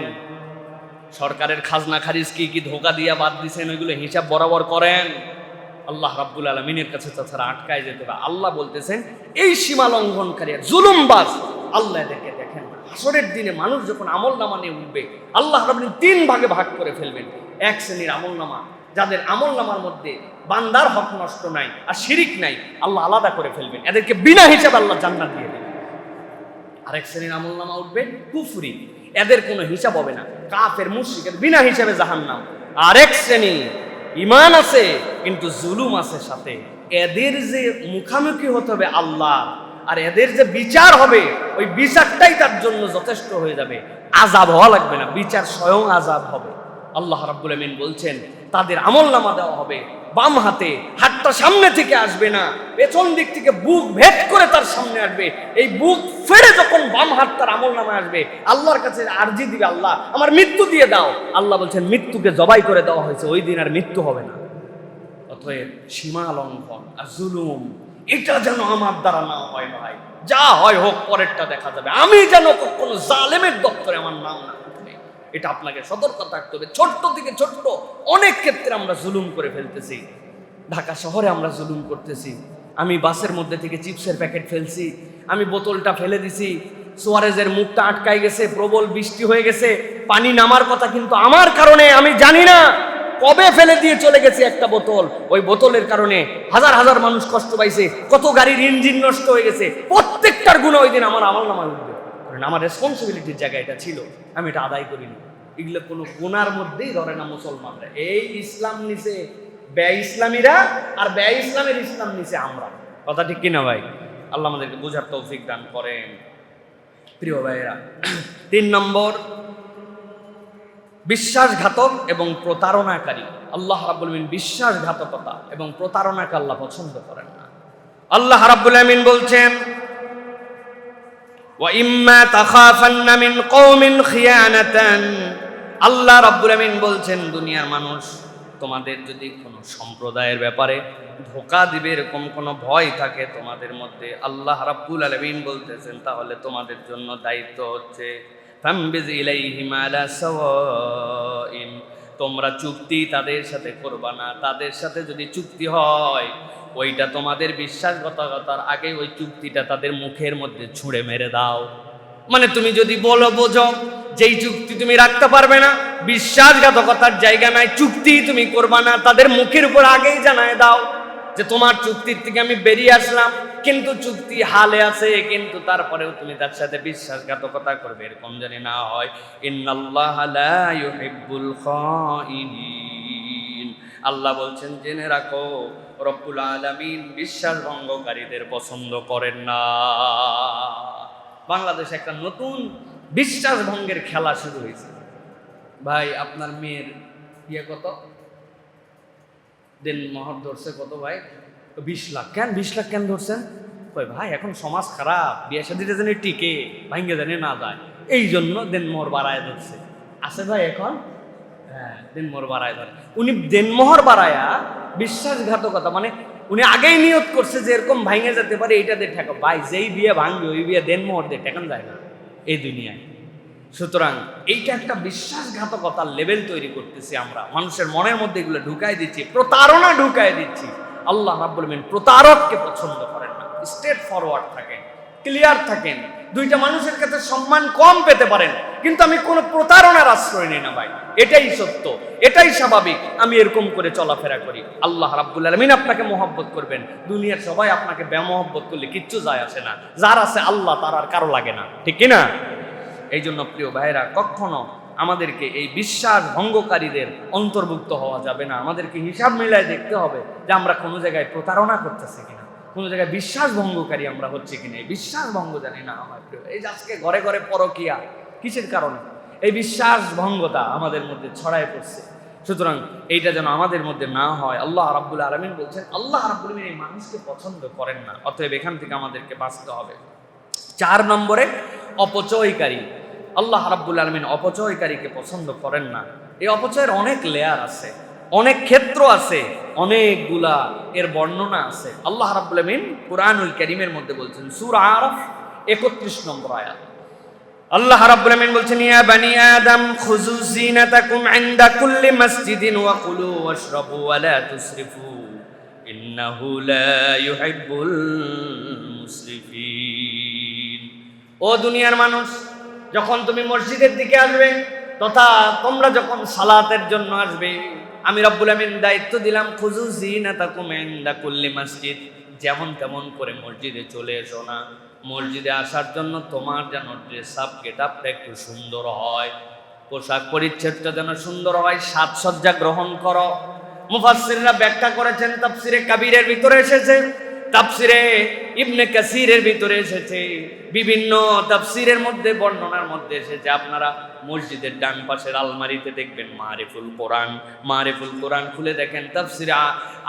Speaker 1: সরকারের খাজনা খারিজ কি কি ধোকা দিয়া বাদ দিছেন, ওইগুলো হিসাব বরাবর করেন। আল্লাহ রাব্বুল আলামিনের কাছে তাছাড়া আটকায় যেতে হবে। আল্লাহ বলতেছেন এই সীমা লঙ্ঘনকারী জুলুমবাজ, আল্লাহ এদেরকে দেখেন না। হাসরের দিনে মানুষ যখন আমল নামা নিয়ে উঠবে, আল্লাহ রাব্বুল 3 ভাগে ভাগ করে ফেলবেন। এক শ্রেণীর আমল নামা, যাদের আমল নামার মধ্যে বান্দার হক নষ্ট নাই আর শিরিক নাই, আল্লাহ আলাদা করে ফেলবেন, এদেরকে বিনা হিসাবে আল্লাহ জান্নাত দিয়ে দেবেন। আরেক শ্রেণীর আমল নামা উঠবে কুফরি, এদের কোনো হিসাব হবে না, কাফের মুশরিক, বিনা হিসাবে জাহান্নাম। আরেক শ্রেণী ঈমান আছে কিন্তু জুলুম আছে সাথে, এদের যে মুখামুখি হতে হবে আল্লাহ, আর এদের যে বিচার হবে ওই বিচারটাই তার জন্য যথেষ্ট হয়ে যাবে। আযাব হওয়া লাগবে না, বিচার স্বয়ং আযাব হবে। আল্লাহ রাব্বুল আমিন বলছেন তাদের আমলনামা দেওয়া হবে বাম হাতে, হাতটা সামনে থেকে আসবে না, পেছন দিক থেকে বুক ভেদ করে তার সামনে আসবে। এই বুক ফেড়ে যখন বাম হাত তার আমলনামা আসবে, আল্লাহর কাছে আরজি দিবে, আল্লাহ আমার মৃত্যু দিয়ে দাও। আল্লাহ বলছেন মৃত্যুকে জবাই করে দেওয়া হয়েছে, ওই দিন আর মৃত্যু হবে না। অতএব সীমা লঙ্ঘন আর জুলুম এটা যেন আমার দ্বারা না হয়। ভাই যা হয় হোক, পরেরটা দেখা যাবে। আমি যেন কোনো জালেমের দপ্তরে আমার নাম না উঠবে, এটা আপনাকে সতর্ক থাকতে হবে। ছোট্ট থেকে ছোট্ট অনেক ক্ষেত্রে আমরা জুলুম করে ফেলতেছি। ঢাকা শহরে আমরা জুলুম করতেছি। আমি বাসের মধ্যে থেকে চিপসের প্যাকেট ফেলছি, আমি বোতলটা ফেলে দিছি, সুয়ারেজের মুখটা আটকাই গেছে, প্রবল বৃষ্টি হয়ে গেছে, পানি নামার কথা কিন্তু আমার কারণে আমি জানি না কবে ফেলে দিয়ে চলে গেছে একটা বোতল। ওই বোতলের কারণে হাজার হাজার মানুষ কষ্ট পাইছে, কত গাড়ির ইঞ্জিন নষ্ট হয়ে গেছে। প্রত্যেকটার গুণ ওই দিন আমার আমলনামায় উঠবে, কারণ আমার রেসপন্সিবিলিটির জায়গা এটা ছিল, আমি এটা আদায় করিনি। এগুলো কোনো গুনার মধ্যেই ধরে না মুসলমানরা। এই ইসলাম নিছে ব্যয় ইসলামীরা, আর ব্যয় ইসলামের ইসলাম নিছে আমরা। কথা ঠিক কিনা ভাই? আল্লাহ আমাদেরকে বোঝার তৌফিক দান করেন। প্রিয় ভাইয়েরা, 3 নম্বর বিশ্বাসঘাতক এবং প্রতারণাকারী। আল্লাহ রাব্বুল আমিন বিশ্বাসঘাতকতা এবং প্রতারণাকে আল্লাহ পছন্দ করেন না। আল্লাহ রাব্বুল আমিন বলছেন ওয়া ইম্মা তাখাফান্না মিন কওমিন খিয়ানাতান। আল্লাহ রাব্বুল আমিন বলছেন দুনিয়ার মানুষ, তোমাদের যদি কোনো সম্প্রদায়ের ব্যাপারে ধোঁকা দিবে এরকম কোনো ভয় থাকে তোমাদের মধ্যে, আল্লাহ রাব্বুল আলামিন বলতেছেন তাহলে তোমাদের জন্য দায়িত্ব হচ্ছে ফামবিজ ইলাইহিম আলা সাওয়াইন, তোমরা চুক্তি তাদের সাথে করবা না। তাদের সাথে যদি চুক্তি হয়, ওইটা তোমাদের বিশ্বাসঘাতকতার আগে ওই চুক্তিটা তাদের মুখের মধ্যে ছুঁড়ে মেরে দাও। মানে তুমি যদি বলো বোঝো যেই চুক্তি তুমি রাখতে পারবে না, বিশ্বাসঘাতকতার জায়গা নাই, চুক্তি তুমি করবা না, তাদের মুখের উপর আগেই জানায় দাও যে তোমার চুক্তির থেকে আমি বেরিয়ে আসলাম, কিন্তু চুক্তি হালে আছে, কিন্তু তারপরেও তুমি তার সাথে বিশ্বাসঘাতকতা করবে, এরকম জানি না হয়। ইন্নাল্লাহা লা ইউহিব্বুল খাইনিন। আল্লাহ বলছেন জেনে রাখো রব্বুল আলামিন বিশ্বাসভঙ্গকারীদের পছন্দ করেন না। বাংলাদেশে একটা নতুন বিশ্বাস ভঙ্গের খেলা শুরু হয়েছে। ভাই আপনার মেয়ের ইয়ে কত, দেনমোহর ধরছে কত ভাই? 20 লাখ। কেন 20 লাখ কেন ধরছেন? কই ভাই এখন সমাজ খারাপ, বিয়ে শাদিতে জানি টিকে, ভাঙ্গে জানি না যায়, এই জন্য দেনমোহর বাড়ায় ধরছে। আছে ভাই এখন? হ্যাঁ, দেনমোহর বাড়ায় ধরে। উনি দেনমোহর বাড়ায়া বিশ্বাসঘাতকতা, মানে উনি আগেই নিয়ত করছে যে এরকম ভাঙে যেতে পারে, এইটা দিয়ে ঠেকা। ভাই যেই বিয়ে ভাঙবে ওই বিয়ে দেনমোহর দিয়ে ঠেকান যায় না এই দুনিয়ায়। সুতরাং এইটা একটা বিশ্বাসঘাতকতার লেভেল তৈরি করতেছি আমরা, মানুষের মনের মধ্যে এগুলো ঢুকাই দিচ্ছি, প্রতারণা ঢুকাই দিচ্ছি। আল্লাহ রাব্বুল আলামিন প্রতারককে পছন্দ করেন না। স্ট্রেট ফরওয়ার্ড থাকেন, ক্লিয়ার থাকেন। দুইটা মানুষের কাছে সম্মান কম পেতে পারেন, কিন্তু আমি কোনো প্রতারণার আশ্রয় নিই না ভাই, এটাই সত্য, এটাই স্বাভাবিক। আমি এরকম করে চলাফেরা করি। আল্লাহ রাব্বুল আলামিন আপনাকে মহব্বত করবেন। দুনিয়ার সবাই আপনাকে বেমহব্বত করলে কিচ্ছু যায় আসে না, যার আছে আল্লাহ তার আর কারো লাগে না, ঠিক কিনা? এই জন্য প্রিয় ভাইরা, কখনো আমাদেরকে এই বিশ্বাস ভঙ্গকারীদের অন্তর্ভুক্ত হওয়া যাবে না। আমাদেরকে হিসাব মিলায় দেখতে হবে যে আমরা কোনো জায়গায় প্রতারণা করতেছি কিনা, কোনো জায়গায় বিশ্বাস ভঙ্গকারী আমরা হচ্ছে কিনা। এই বিশ্বাস ভঙ্গ জানি না আমার প্রিয়, এই যে আজকে ঘরে ঘরে পরকিয়া, কিসের কারণে? এই বিশ্বাস ভঙ্গতা আমাদের মধ্যে ছড়ায় পড়ছে। সুতরাং এইটা যেন আমাদের মধ্যে না হয়। আল্লাহ রাব্বুল আলামিন বলছেন, আল্লাহ রাব্বুল আলামিন এই মানুষকে পছন্দ করেন না, অতএব এখান থেকে আমাদেরকে বাঁচতে হবে। 4 নম্বরে অপচয়কারী। আল্লাহ রাব্বুল আলামিন অপচয়কারীকে পছন্দ করেন না। এই অপচয়ের অনেক লেয়ার আছে, অনেক ক্ষেত্র আছে, অনেকগুলা এর বর্ণনা আছে। আল্লাহ রাব্বুল আলামিন কুরআনুল কারীমের মধ্যে বলছেন, সূরা আরাফ 31 নম্বর আয়াত, আল্লাহ রাব্বুল আলামিন বলছেন, ইয়া বানি আদম খুযু যিনাতাকুম ইনদা কুল্লি মাসজিদিন ওয়া কুলু ওয়াশরাবু ওয়া লা তুসরিফু ইন্নাহু লা ইউহিব্বুল মুসরিফিন। ও দুনিয়ার মানুষ, যখন তুমি মসজিদের দিকে আসবে তথা তোমরা যখন সালাতের জন্য আসবে, আমি রব্বুল আমিন দায়িত্ব দিলাম, খুযু যিনাতাকুম ইনদা কুল্লি মসজিদ, যেমন তেমন করে মসজিদে চলে এসো না। মসজিদে আসার জন্য তোমার যেন ড্রেস আপ গেট আপটা একটু সুন্দর হয়, পোশাক পরিচ্ছদটা যেন সুন্দর হয়, সাজসজ্জা গ্রহণ করো। মুফাসসিররা ব্যাখ্যা করেছেন, তাফসিরে কাবীরের ভিতরে এসেছে, তাফসিরে ইবনে কাসিরের ভিতরে এসেছে, বিভিন্ন তাফসিরের মধ্যে বর্ণনার মধ্যে এসেছে। আপনারা মসজিদের ডান পাশের আলমারিতে দেখবেন মারিফুল কোরআন, মারিফুল কোরআন খুলে দেখেন তাফসিরে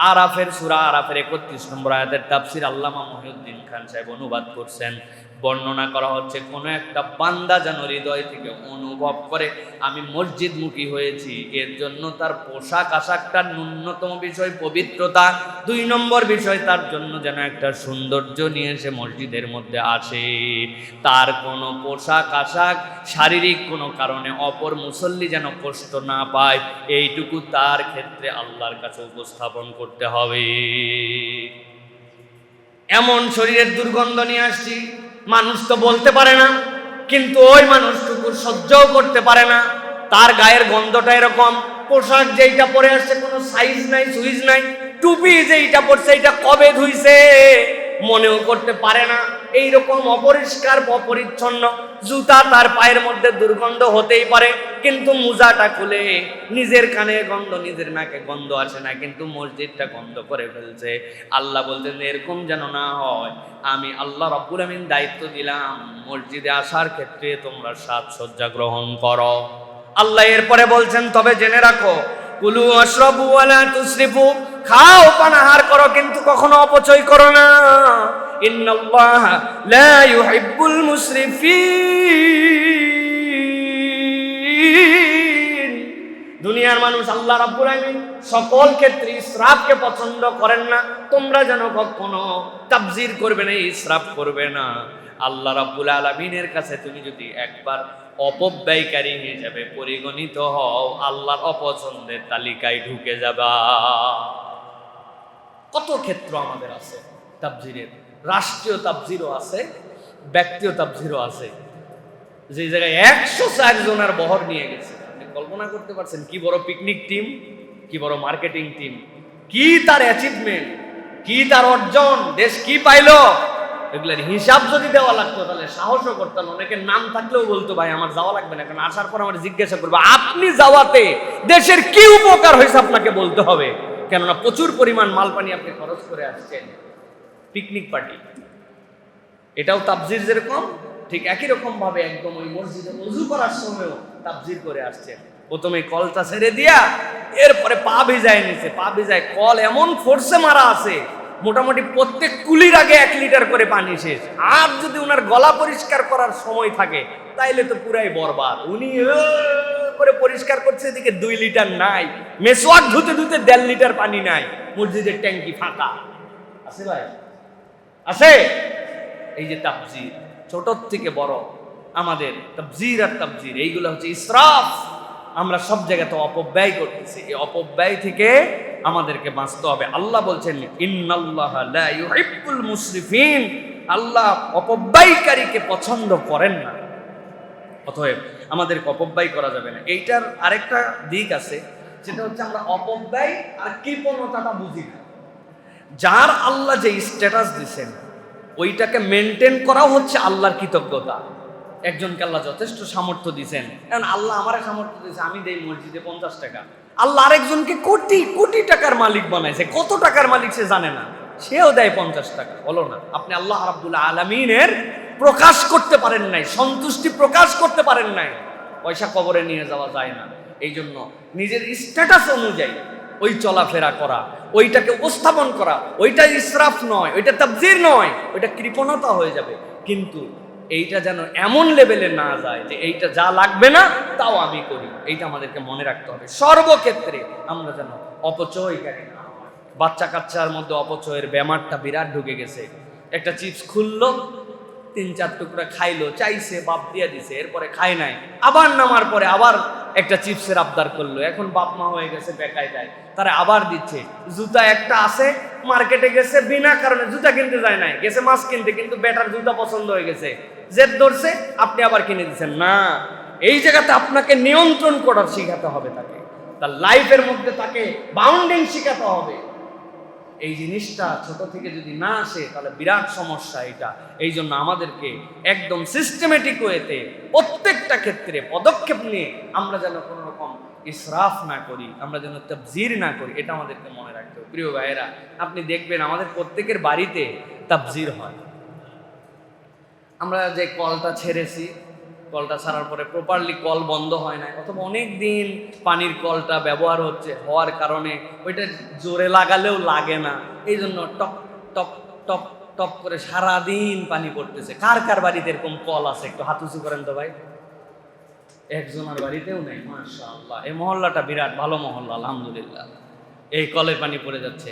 Speaker 1: আরাফের সূরা আরাফের 31 নম্বর আয়াতের তাফসির আল্লামা মহিউদ্দিন খান সাহেব অনুবাদ করছেন। বর্ণনা করা হচ্ছে, কোনো একটা বান্দা যেন হৃদয় থেকে অনুভব করে আমি মসজিদমুখী হয়েছি, এর জন্য তার পোশাক আশাকটার ন্যূনতম বিষয় পবিত্রতা, 2 নম্বর বিষয় তার জন্য যেন একটা সৌন্দর্য নিয়ে এসে মসজিদের মধ্যে আসে। তার কোনো পোশাক আশাক শারীরিক কোনো কারণে অপর মুসল্লি যেন কষ্ট না পায়, এইটুকু তার ক্ষেত্রে আল্লাহর কাছে উপস্থাপন করতে হবে। এমন শরীরের দুর্গন্ধ নিয়ে আসছি, মানুষ তো বলতে পারে না, কিন্তু ওই মানুষটুকু সহ্যও করতে পারে না, তার গায়ের গন্ধটা এরকম, পোশাক যেইটা পরে আসছে কোনো সাইজ নাই সুইজ নাই, টুপি যেইটা পরছে এটা কবে ধুইছে মনেও করতে পারে না, এইরকম অপরিষ্কার অপরিচ্ছন্ন, জুতা তার পায়ের মধ্যে দুর্গন্ধ হতেই পারে, কিন্তু মোজাটা খুলে নিজের কানে গন্ধ, নিজের নাকে গন্ধ আসে না, কিন্তু মসজিদটা গন্ধ করে ফেলছে। আল্লাহ বলতেন এরকম যেন না হয়। আমি আল্লাহ রাব্বুল আমিন দায়িত্ব দিলাম, মসজিদে আসার ক্ষেত্রে তোমরা সাজসজ্জা গ্রহণ করো। আল্লাহ এরপরে বলছেন, তবে জেনে রাখো, কুলু ওয়াশরাবু ওয়া লা তুসরিফু, খাও পানাহার করো কিন্তু কখনো অপচয় করো না। ইন্নাল্লাহা লা ইউহিব্বুল মুসরিফিন। দুনিয়ার মানুষ আল্লাহ রাব্বুল আমিন সকল ক্ষেত্রে ইসরাফকে পছন্দ করেন না। তোমরা যেন কখনো তাবযির করবে না, ইসরাফ করবে না। আল্লাহ রাব্বুল আলামিনের কাছে তুমি যদি একবার অপব্যয়কারী হিসেবে পরিগণিত হও, আল্লাহর অপছন্দের তালিকায় ঢুকে যাবা। কত ক্ষেত্র আমাদের আছে তাবযিরের, রাষ্ট্রীয় তাবযিরও আছে, ব্যক্তিগত তাবযিরও আছে। যে জায়গায় 104 জনের বহর নিয়ে গেছে, আপনি কল্পনা করতে পারছেন কি বড় পিকনিক টিম, কি বড় মার্কেটিং টিম, কি তার অ্যাচিভমেন্ট, কি তার অর্জন, দেশ কি পাইলো, এগুলোর হিসাব যদি দেওয়া লাগতো তাহলে সাহসও করতাম। অনেকের নাম থাকলেও বলতো ভাই আমার যাওয়া লাগবে না, কারণ আসার পর আমার জিজ্ঞাসা করবো আপনি যাওয়াতে দেশের কি উপকার হয়েছে আপনাকে বলতে হবে, কেননা প্রচুর পরিমাণ মাল পানি আপনি খরচ করে আসছেন। পিকনিক পার্টি, এটাও তাবযির যেরকম ঠিক একই রকম ভাবে একদম ওই মসজিদে ওযু করার সময়ও তাবজির করে আসছেন। প্রথমে কলটা ছেড়ে দিয়া এরপরে পা ভিজায় নিছে, পা ভিজায় কল এমন ফোর্সে মারা আছে মোটামুটি প্রত্যেক কুলির আগে 1 লিটার করে পানি শেষ। আর যদি উনার গলা পরিষ্কার করার সময় থাকে তাইলে তো পুরাই বরবাদ। উনি করে পরিষ্কার করছে, এদিকে 2 লিটার নাই, মেসওয়াক ধুতে ধুতে 1.5 লিটার পানি নাই, মসজিদের ট্যাঙ্কি ফাঁকা আছে। ভাই আছে। এই যে তাবজির, ছোট থেকে বড় আমাদের তাবজির আর তাবজির এইগুলো হচ্ছে ইসরাফ। আমরা সব জায়গাতে অপব্যয় করতেছি, এই অপব্যয় থেকে আমাদেরকে বাঁচতে হবে। আল্লাহ বলছেন ইন্নাল্লাহা লা ইউহিব্বুল মুসরিফিন, আল্লাহ অপব্যয়কারীকে পছন্দ করেন না। অতএব আমাদেরকে অপব্যয় করা যাবে না। এইটার আরেকটা দিক আছে, সেটা হচ্ছে আমরা অপব্যয় আর কৃপণতাটা বুঝি না। যার আল্লাহ যে স্ট্যাটাস দিছেন ওইটাকে মেনটেন করাও হচ্ছে আল্লাহর কৃতজ্ঞতা। একজনকে আল্লাহ যথেষ্ট সামর্থ্য দিয়েছেন, কারণ আল্লাহ আমারে সামর্থ্য দিয়েছে, আমি দেই মসজিদে 50 টাকা। আল্লাহ আরেকজনকে কোটি কোটি টাকার মালিক বানাইছে, কত টাকার মালিক সে জানে না, সেও দেয় 50 টাকা। বলো না, আপনি আল্লাহ রাব্বুল আলামিনের প্রকাশ করতে পারেন নাই, সন্তুষ্টি প্রকাশ করতে পারেন নাই, পয়সা কবরে নিয়ে যাওয়া যায় না। এই জন্য নিজের স্ট্যাটাস অনুযায়ী ওই চলাফেরা করা, ওইটাকে উপস্থাপন করা, ওইটা ইসরাফ নয়, ওইটা তাবজির নয়, ওইটা কৃপণতা হয়ে যাবে। কিন্তু এইটা যেন এমন লেভেলে না যায় যে এইটা যা লাগবে না তাও আমি করি। এইটা আমাদেরকে মনে রাখতে হবে সর্বক্ষেত্রে। আমরা যেন অপচয়কারী না। বাচ্চা কাচ্চার মধ্যে অপচয়ের ব্যামারটা বিরাট ঢুকে গেছে। একটা চিপস খুললো, 3-4 টুকরা খাইলো, চাইছে, বাপ দিয়ে দিছে, এরপরে খায় নাই, আবার নামার পরে আবার একটা চিপসের আবদার করলো। এখন বাপ মা হয়ে গেছে বেকায় দেয়, তারা আবার দিচ্ছে। জুতা একটা আছে, মার্কেটে গেছে, বিনা কারণে জুতা কিনতে যায় নাই, গেছে মাছ কিনতে, কিন্তু বেটার জুতা পছন্দ হয়ে গেছে, জেদ ধরছে, আপনি আবার কিনে দিচ্ছেন না। এই জায়গাতে আপনাকে নিয়ন্ত্রণ করার শিখাতে হবে, তাকে তার লাইফের মধ্যে তাকে বাউন্ডিং শিখাতে হবে। এই জিনিসটা ছোট থেকে যদি না আসে তাহলে বিরাট সমস্যা এটা। এই জন্য আমাদেরকে একদম সিস্টেমেটিক ওয়েতে প্রত্যেকটা ক্ষেত্রে পদক্ষেপ নিয়ে আমরা যেন কোনো রকম ইসরাফ না করি, আমরা যেন তাবজির না করি, এটা আমাদেরকে মনে রাখতে হবে। প্রিয় ভাইয়েরা, আপনি দেখবেন আমাদের প্রত্যেকের বাড়িতে তাবজির হয়। আমরা যে কলটা ছেড়েছি, কলটা ছাড়ার পরে প্রপারলি কল বন্ধ হয় না, অথবা অনেক দিন পানির কলটা ব্যবহার হওয়ার কারণে ওইটা জোরে লাগালেও লাগে না, এই জন্য টপ টপ টপ টপ করে সারাদিন পানি পড়তেছে। কার কার বাড়িতে এরকম কল আছে? একটু হাত উঁচু করেন তো ভাই। একজনের বাড়িতেও নেই, মাশাআল্লাহ। এই মহল্লাটা বিরাট ভালো মহল্লা, আলহামদুলিল্লাহ। এই কলের পানি পড়ে যাচ্ছে।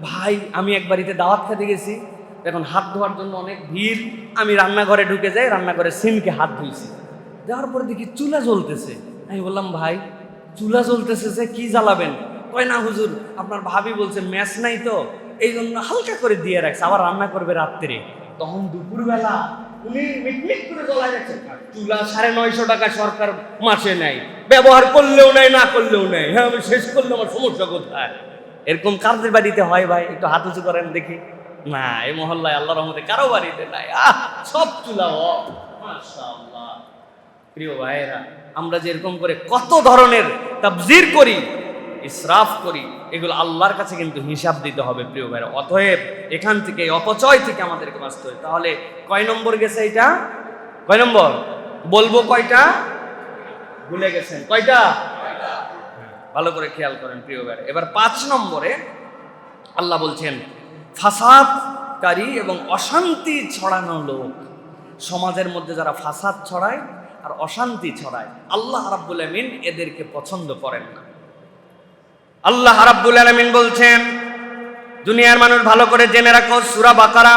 Speaker 1: ভাই, আমি এক বাড়িতে দাওয়াত খেতে গেছি, এখন হাত ধোয়ার জন্য অনেক ভিড়, আমি রান্নাঘরে ঢুকে যাই, রান্নাঘরে সিনকে হাত ধুইছি, যাওয়ার পরে দেখি চুলা জ্বলতেছে। আমি বললাম, ভাই চুলা জ্বলতেছে যে কি জ্বালাবেন? কয় না হুজুর, আপনার ভাবি বলছে ম্যাচ নাই তো, এই জন্য হালকা করে দিয়ে রাখছে, আবার রান্না করবে রাত্রে। তখন দুপুরবেলা উনি মিটমিট করে জ্বলায় রাখছেন। চুলা 950 টাকা সরকার মাসে নেয়, ব্যবহার করলেও নেয়, না করলেও নেয়। হ্যাঁ, আমি শেষ করলে আমার সমস্যা কোথায়? এরকম কারদের বাড়িতে হয় ভাই? একটু হাত উঁচু করেন দেখি। না, এই মহল্লায় আল্লাহর রহমতে কারো বাড়িতে নাই, সব চুলা অফ, মাশাআল্লাহ। প্রিয় ভাইয়েরা, আমরা যে এরকম করে কত ধরনের তাবজির করি, ইসরাফ করি, এগুলো আল্লাহর কাছে কিন্তু হিসাব দিতে হবে প্রিয় ভাইয়েরা। অতএব এখান থেকে, অপচয় থেকে আমাদেরকে বাঁচতে হবে। তাহলে কয় নম্বর গেছে এটা? কয় নম্বর বলবো? কয়টা ভুলে গেছেন? কয়টা? ভালো করে খেয়াল করেন প্রিয় ভাইয়েরা। এবার 5 নম্বরে আল্লাহ বলছেন ফাসাদকারী এবং অশান্তি ছড়ানো লোক। সমাজের মধ্যে যারা ফাসাদ ছড়ায় আর অশান্তি ছড়ায়, আল্লাহ রাব্বুল আলামিন এদেরকে পছন্দ করেন না। আল্লাহ রাব্বুল আলামিন বলছেন, দুনিয়ার মানুষ ভালো করে জেনে রাখো, সূরা বাকারা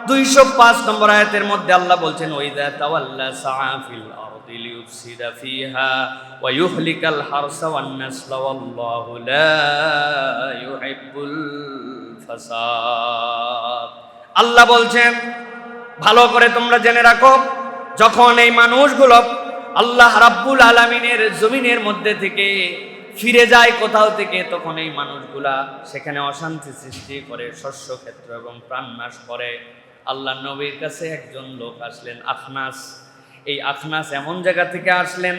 Speaker 1: 205 নম্বর আয়াতের মধ্যে আল্লাহ বলছেন, ওয়াইদা তাওয়াল্লা সাআ ফিল আরদি লিইফসিদা ফিহা ওয়া ইউহলিকাল হারসা ওয়ান নাসলা ওয়াল্লাহু লা ইউহিব্বুল ফাসাদ। আল্লাহ বলছেন, ভালো করে তোমরা জেনে রাখো, যখন এই মানুষগুলো আল্লাহ রাব্বুল আলামিনের জমিনের মধ্যে থেকে ফিরে যায় কোথাও থেকে, তখন এই মানুষগুলা সেখানে অশান্তি সৃষ্টি করে, শস্য ক্ষেত্র এবং প্রাণনাশ করে। আল্লাহ নবীর কাছে একজন লোক আসলেন, আখনাস। এই আখনাস এমন জায়গা থেকে আসলেন,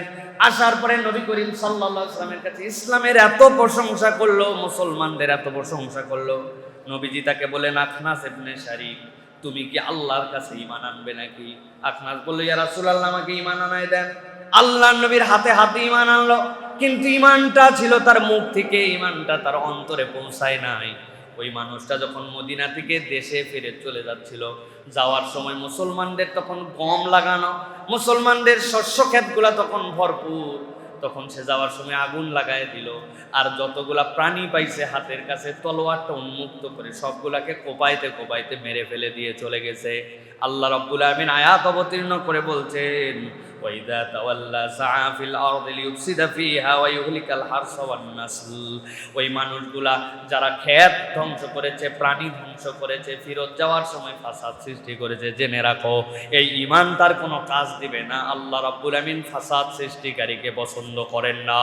Speaker 1: আসার পরে নবী করিম সাল্লাল্লাহু আলাইহি ওয়াসাল্লামের কাছে ইসলামের এত প্রশংসা করলো, মুসলমানদের এত প্রশংসা করলো। নবীজি তাকে বলেন, আখনাস ইবনে শারিক, তুমি কি আল্লাহর কাছে ঈমান আনবে নাকি? আখনাস বলল, ইয়া রাসূলুল্লাহ, আমাকে ঈমান আনাই দেন। আল্লাহর নবীর হাতে হাতে ঈমান আনলো, কিন্তু ঈমানটা ছিল তার মুখ থেকে, ঈমানটা তার অন্তরে পৌঁছায় নাই। ওই মানুষটা যখন মদিনা থেকে দেশে ফিরে চলে যাচ্ছিল, যাওয়ার সময় মুসলমানদের তখন গম লাগানো, মুসলমানদের শস্য ক্ষেতগুলা তখন ভরপুর, তখন সে যাওয়ার সময় আগুন লাগায় দিল, আর যতগুলা প্রাণী পাইছে হাতের কাছে তলোয়ারটা উন্মুক্ত করে সবগুলাকে কোপাইতে কোপাইতে মেরে ফেলে দিয়ে চলে গেছে। আল্লাহ রাব্বুল আমিন আয়াত অবতীর্ণ করে বলছেন, ওয়াইদা তাওয়াল্লা সাআ ফিল আরদি লিউফসিদা ফিহা ওয়া ইউহলিকাল হারসা ওয়ান নাসল। ওই মানুষগুলা যারা ক্ষেত ধ্বংস করেছে, প্রাণী ধ্বংস করেছে, ফিরত যাওয়ার সময় ফাসাদ সৃষ্টি করেছে, জেনে রাখো এই ঈমান তার কোনো কাজ দিবে না। আল্লাহ রাব্বুল আমিন ফাসাদ সৃষ্টিকারীকে পছন্দ করেন না।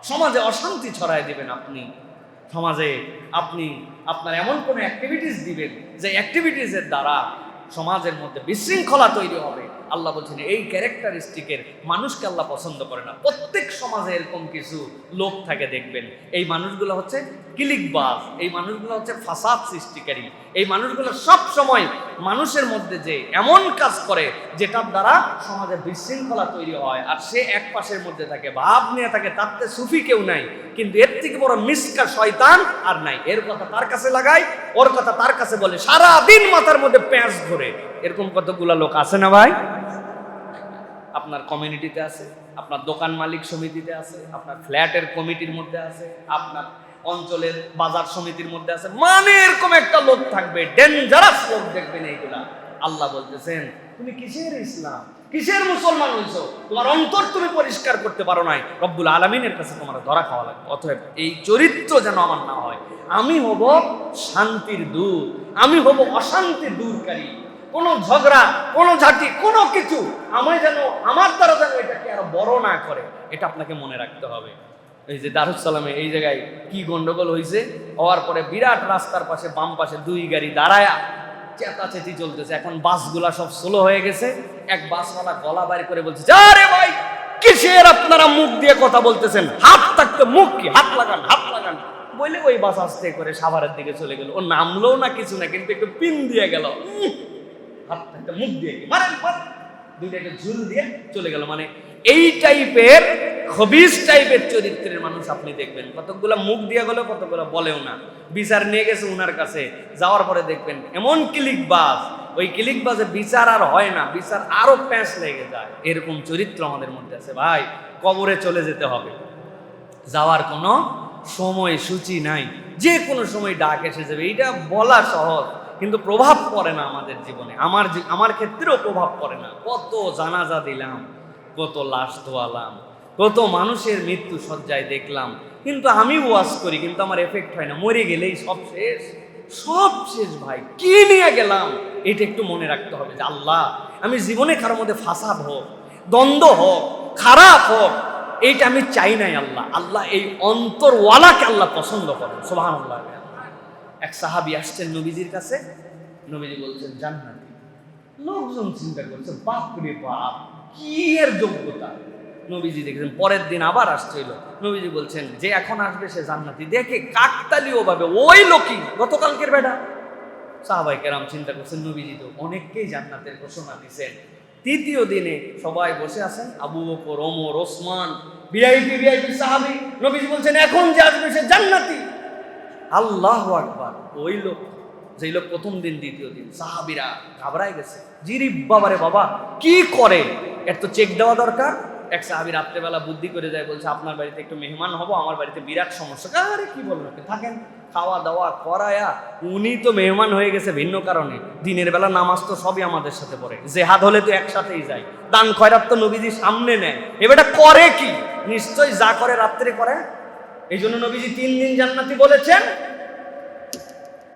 Speaker 1: সমাজে অশান্তি ছড়ায় দিবেন আপনি, সমাজে আপনি আপনার এমন কোনো অ্যাক্টিভিটিস দিবেন যে অ্যাক্টিভিটিসের দ্বারা সমাজের মধ্যে বিশৃঙ্খলা তৈরি হবে। আল্লাহ বলছেন এই ক্যারেক্টারিস্টিকের মানুষকে আল্লাহ পছন্দ করে না। প্রত্যেক সমাজে এরকম কিছু লোক থাকে, দেখবেন এই মানুষগুলো হচ্ছে কিলিকবাজ, এই মানুষগুলো হচ্ছে ফাসাদ সৃষ্টিকারী, এই মানুষগুলো সব সময় মানুষের মধ্যে যে এমন কাজ করে যেটার দ্বারা সমাজে বিশৃঙ্খলা তৈরি হয়, আর সে এক পাশের মধ্যে থাকে, ভাব নিয়ে থাকে তাতে সুফি কেউ নাই, কিন্তু এর থেকে বড় মিসকা শয়তান আর নাই। এর কথা তার কাছে লাগায়, ওর কথা তার কাছে বলে, সারা দিন মাথার মধ্যে প্যাঁচ ধরে। এরকম কতগুলা লোক আছে না ভাই? আপনার কমিউনিটিতে আছে, আপনার দোকান মালিক সমিতিতে আছে, আপনার ফ্ল্যাটের কমিটির মধ্যে আছে, আপনার অঞ্চলের বাজার সমিতির মধ্যে আছে, মানে এরকম একটা লোক থাকবে, ডেঞ্জারাস লোক দেখবেন এইগুলা। আল্লাহ বলতেছেন, তুমি কিসের ইসলাম, কিসের মুসলমান হইছো? তোমার অন্তর তুমি পরিষ্কার করতে পারো নাই, রব্বুল আলামিনের কাছে তোমার ধরা খাওয়া লাগবে। অতএব এই চরিত্র যেন আমার না হয়। আমি হব শান্তির দূত, আমি হব অশান্তির দূরকারী। কোনো ঝগড়া, কোনো ঝাঁটি, কোনো কিছু আমি যেন, আমার দ্বারা যেন এটাকে আরো বড় না করে, এটা আপনাকে মনে রাখতে হবে। এই যে দারুস সালামে এই জায়গায় কি গন্ডগোল হয়েছে, হওয়ার পরে বিরাট রাস্তার পাশে বাম পাশে দুই গাড়ি দাঁড়ায়া চেতাচেতি চলতেছে। এখন বাসগুলা সব স্লো হয়ে গেছে। এক বাসওয়ালা গলা বাইর করে বলছে, আরে ভাই কিসের আপনারা মুখ দিয়ে কথা বলতেছেন, হাত থাকতে মুখ কি, হাত লাগান, হাত লাগান বলে ওই বাস আস্তে করে সাভারের দিকে চলে গেল। ও নামলো না কিছু না, কিন্তু একটু পিন দিয়ে গেল, হাত থাকতে মুখ দিয়ে মারেন, দুইটা একটা ঝুল দিয়ে চলে গেল। মানে এই টাইপের খবিস টাইপের চরিত্রের মানুষ আপনি দেখবেন। কতগুলা মুখ দিয়ে গেল, কতগুলা বলেও না। বিচার নিয়ে গেছে উনার কাছে, যাওয়ার পরে দেখবেন এমন ক্লিকবাজ, ওই ক্লিকবাজে বিচার আর হয় না, বিচার আরো প্যাঁচ লেগে যায়। এরকম চরিত্র আমাদের মধ্যে আছে ভাই। কবরে চলে যেতে হবে, যাওয়ার কোনো সময় সূচি নাই, যে কোনো সময় ডাক এসে যাবে। এইটা বলা সহজ, কিন্তু প্রভাব পড়ে না আমাদের জীবনে। আমার ক্ষেত্রেও প্রভাব পড়ে না। কত জানাজা দিলাম, কত লাশ ধোয়ালাম, কত মানুষের মৃত্যু সজ্জায় দেখলাম, কিন্তু আমি ওয়াজ করি, কিন্তু আমার এফেক্ট হয় না। মরে গেলেই সব শেষ, সব শেষ ভাই। কি নিয়ে গেলাম এটা একটু মনে রাখতে হবে যে আল্লাহ, আমি জীবনে কারোর মধ্যে ফাসাদ হোক, দ্বন্দ্ব হোক, খারাপ হোক, এইটা আমি চাই নাই। আল্লাহ, আল্লাহ এই অন্তরওয়ালাকে আল্লাহ পছন্দ করেন। সুবহানাল্লাহ। এক সাহাবী আসছেন নবীজির কাছে, নবীজি বলছেন জান্নাতি। লোকজন চিন্তা করছে, বাপ রে বাপ, কি এর যোগ্যতা। নবীজি দেখছেন, পরের দিন আবার আসছিল, নবীজি বলছেন যে এখন আসবে সে জান্নাতি। দেখে কাকতালীয় ভাবে ওই লোকই গতকালকের বেটা। সাহাবায়ে কেরাম চিন্তা করছেন, নবীজি তো অনেককেই জান্নাতের ঘোষণা দিয়েছেন। তৃতীয় দিনে সবাই বসে আছেন, আবু বকর, ওমর, ওসমান, ভিআইপি সাহাবী। নবীজি বলছেন এখন যে আসবে সে জান্নাতি। আল্লাহু আকবার। ওই লোক, যেই লোক প্রথম দিন দ্বিতীয় দিন, সাহাবীরা ঘাবড়ায় গেছে। জিরি বাবারে বাবা, কি করে, এর তো চেক দেওয়া দরকার। এক সাহাবী রাত্রেবেলা বুদ্ধি করে যায়, বলছে আপনার বাড়িতে একটু মেহমান হব, আমার বাড়িতে বিরাট সমস্যা। আরে কি বলবেন, থাকেন, খাওয়া দাওয়া করায়া। উনি তো মেহমান হয়ে গেছে ভিন্ন কারণে, দিনের বেলা নামাজ তো সবই আমাদের সাথে পড়ে, জেহাদ হলে তো একসাথেই যায়, দান খয়রাত তো নবীজি সামনে নেয়। এবারটা করে কি, নিশ্চয়ই যা করে রাত্রে করে। এই জন্য নবীজি 3 দিন জান্নাতি বলেছেন।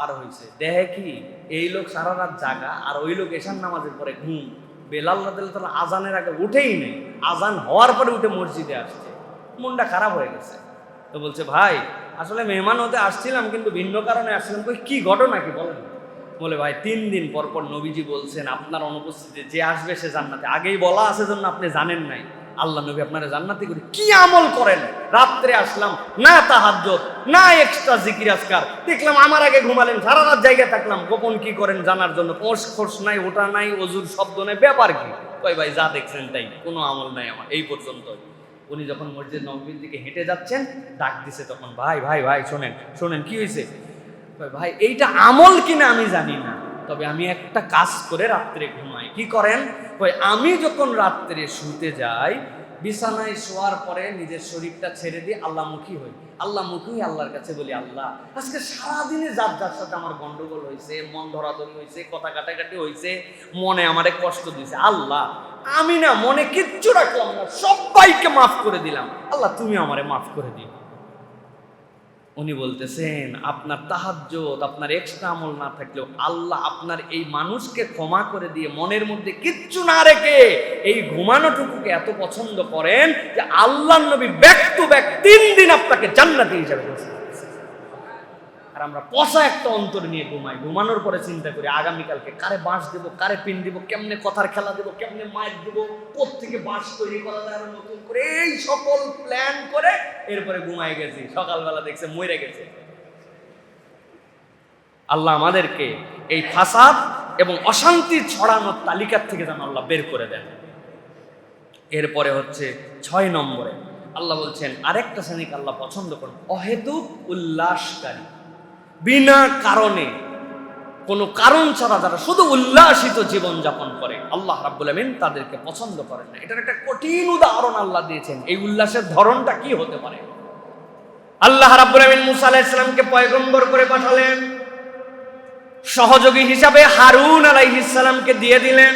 Speaker 1: আর হয়েছে দেখে কি, এই লোক সারা রাত জাগা, আর ওই লোক এশার নামাজের পরে ঘুম। বেলাল রাদিয়াল্লাহু তাআলা আজানের আগে উঠেই নেই, আজান হওয়ার পরে উঠে মসজিদে আসছে। মনটা খারাপ হয়ে গেছে। তো বলছে ভাই আসলে মেহমান হতে আসছিলাম, কিন্তু ভিন্ন কারণে আসছিলাম। কি ঘটনা কি বলেন। বলে ভাই 3 দিন পর পর নবীজি বলছেন আপনার অনুপস্থিতিতে যে আসবে সে জান্নাতে। আগেই বলা আছে জন্য আপনি জানেন নাই, আল্লাহ নবী আপনারা জান্নাতি করে কি আমল করেন? রাত্রে আসলাম, না তাহাজ্জুদ, না এক্সট্রা জিকির আজকার, দেখলাম আমার আগে ঘুমালেন, সারা রাত জায়গায় থাকলাম, গোপন কি করেন জানার জন্য, কোষ খোস নাই, ওটা নাই, ওজুর শব্দ নাই, ব্যাপার কি? কই ভাই যা দেখছেন তাই, কোনো আমল নাই আমার এই পর্যন্ত। উনি যখন মসজিদ নববীর দিকে হেঁটে যাচ্ছেন, ডাক দিছে তখন, ভাই ভাই ভাই শোনেন শোনেন, কি হয়েছে? ভাই এইটা আমল কিনা আমি জানি না, তবে আমি একটা কাজ করে রাত্রে ঘুমাই। কি করেন? আমি যখন রাত্রে শুতে যাই, বিছানায় শোয়ার পরে নিজের শরীরটা ছেড়ে দিয়ে আল্লাহমুখী হই। আল্লাহমুখী হয়ে আল্লাহর কাছে বলি, আল্লাহ আজকে সারাদিনে যার যার সাথে আমার গন্ডগোল হয়েছে, মন ধরাধরি হয়েছে, কথা কাটাকাটি হয়েছে, মনে আমারে কষ্ট দিয়েছে, আল্লাহ আমি না মনে কিচ্ছু রাখলাম না, সবাইকে মাফ করে দিলাম, আল্লাহ তুমি আমারে মাফ করে দিও। উনি বলতেছেন, আপনার তাহাজ্জুদ, আপনার এক্সট্রা আমল না থাকলেও আল্লাহ আপনার এই মানুষকে ক্ষমা করে দিয়ে মনের মধ্যে কিচ্ছু না রেখে এই ঘুমানোটুকুকে এত পছন্দ করেন যে আল্লাহর নবী ব্যাক টু ব্যাক 3 দিন আপনাকে জান্নাতি হিসাবে ঘোষণা করেছেন। আর আমরা পচা একটা অন্তর নিয়ে ঘুমাই, ঘুমানোর পরে চিন্তা করি আগামীকালকে কারে বাঁশ দেবো, কারে পিন দিব, কেমনে কথার খেলা দেবো, কেমনে মাইর দেবো, কোত্থেকে বাঁশ তৈরি করা যায় আরো নতুন করে, এই সকল প্ল্যান করে এরপরে ঘুমাই গেছি, সকালবেলা দেখছে মরে গেছে। আল্লাহ আমাদেরকে এই ফাসাদ এবং অশান্তি ছড়ানোর তালিকার থেকে যেন আল্লাহ বের করে দেন। এরপরে হচ্ছে 6 নম্বরে আল্লাহ বলছেন আরেকটা শ্রেণীকে আল্লাহ পছন্দ করেন, অহেতুক উল্লাসকারী, বিনা কারণে কোনো কারণ ছাড়া যারা শুধু উল্লাসিত জীবন যাপন করে, আল্লাহ রাব্বুল আমিন তাদেরকে পছন্দ করেন না। এটার একটা কঠিন উদাহরণ আল্লাহ দিয়েছেন। এই উল্লাসের ধরনটা কি হতে পারে? আল্লাহ রাব্বুল আমিন মুসা আলাইহিস সালামকে পয়গম্বর করে পাঠালেন, সহযোগী হিসাবে হারুন আলাইহিস সালামকে দিয়ে দিলেন।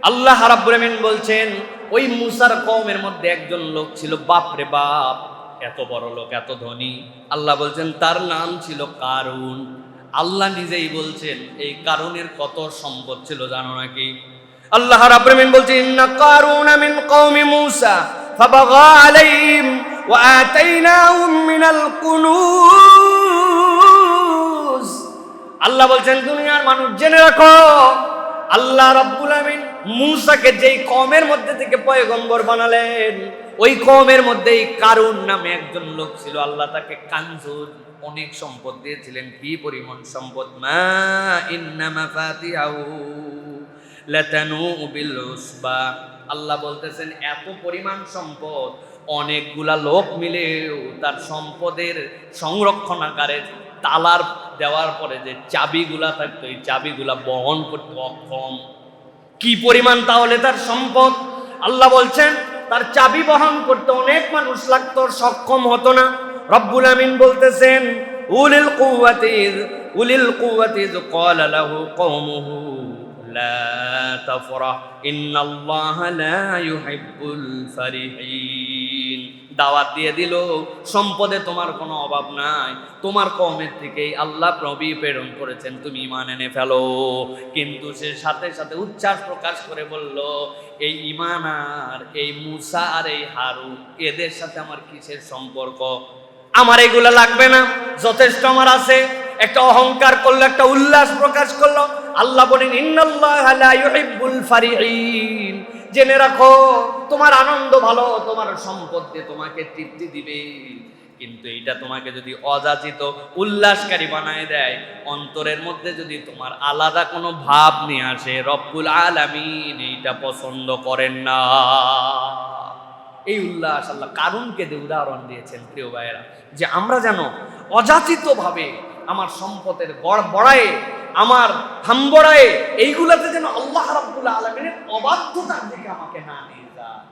Speaker 1: আল্লাহ রাব্বুল আমিন বলছেন, ওই মুসার কওমের মধ্যে একজন লোক ছিল, বাপ রে বাপ, এত বড় লোক, এত ধনী। আল্লাহ বলছেন তার নাম ছিল কারুন। আল্লাহ নিজেই বলছেন এই কারুনের কত সম্পদ ছিল জানো নাকি? আল্লাহ রাব্বুল আমিন বলছেন, ইন্না কারুনা মিন কওমি মূসা ফাবাগা আলাইহিম ওয়া আতাইনাহুম মিনাল কুনুজ। আল্লাহ বলছেন দুনিয়ার মানুষ জেনে রাখো, আল্লাহ রাব্বুল আমিন মূসাকে যেই কওমের মধ্যে থেকে পয়গম্বর বানালেন, ওই কওমের মধ্যেই কারুন নামে একজন লোক ছিল। আল্লাহ তাকে কানজুন, অনেক সম্পদ দিয়েছিলেন। কি পরিমাণ সম্পদ! মা ইন্না মাফাতিহাহু লাতানু বিল উসবা। আল্লাহ বলতেছেন এত পরিমাণ সম্পদ, অনেকগুলা লোক মিলেও তার সম্পদের সংরক্ষণাগারে তালার দেওয়ার পরে যে চাবিগুলা থাকতো, এই চাবিগুলা বহন করতে অক্ষম। কি পরিমাণ তাহলে তার সম্পদ! আল্লাহ বলছেন তার চাবি বহন করতে অনেক মানুষ লাগতো, সক্ষম হতো না। রব্বুল আমিন বলতেছেন, উলিল কুওয়াতি ক্বালা লাহু কওমুহু লা তাফরাহ ইন্নাল্লাহা লা ইউহিব্বুল ফারিহিন। দাওয়াত দিয়ে দিল, সম্পদে তোমার কোনো অভাব নাই, তোমার কওমের থেকেই আল্লাহ নবী প্রেরণ করেছেন, তুমি ঈমান এনে ফেলো। কিন্তু সে সাথে সাথে উচ্ছ্বাস প্রকাশ করে বলল, এই ঈমান আর এই মূসা আর এই হারুন, এদের সাথে আমার কিসের সম্পর্ক? আমার এগুলা লাগবে না, যথেষ্ট আমার আছে। একটা অহংকার করলো, একটা উল্লাস প্রকাশ করলো। আল্লাহ বলেন, ইন্নাল্লাহা লা ইউহিব্বুল ফারিহিন। জেনে রাখো, তোমার আনন্দ ভালো, তোমার সম্পদ দিয়ে তোমাকে তৃপ্তি দিবে, কিন্তু এইটা তোমাকে যদি অযাচিত উল্লাসকারী বানায় দেয়, অন্তরের মধ্যে যদি তোমার আলাদা কোনো ভাব নিয়ে আসে, রব্বুল আলামিন এইটা পছন্দ করেন না। এই উল্লাস আল্লাহ কারুনকে দিয়ে উদাহরণ দিয়েছেন। প্রিয় ভাইয়েরা, যে আমরা যেন অযাচিত ভাবে আমার সম্পদের বড়ায়ে, আমার হাম্বড়ায়ে, এইগুলাতে যেন আল্লাহ রাব্বুল আলামিনের অবাধ্যতার দিকে আমাকে না নিয়ে যায়,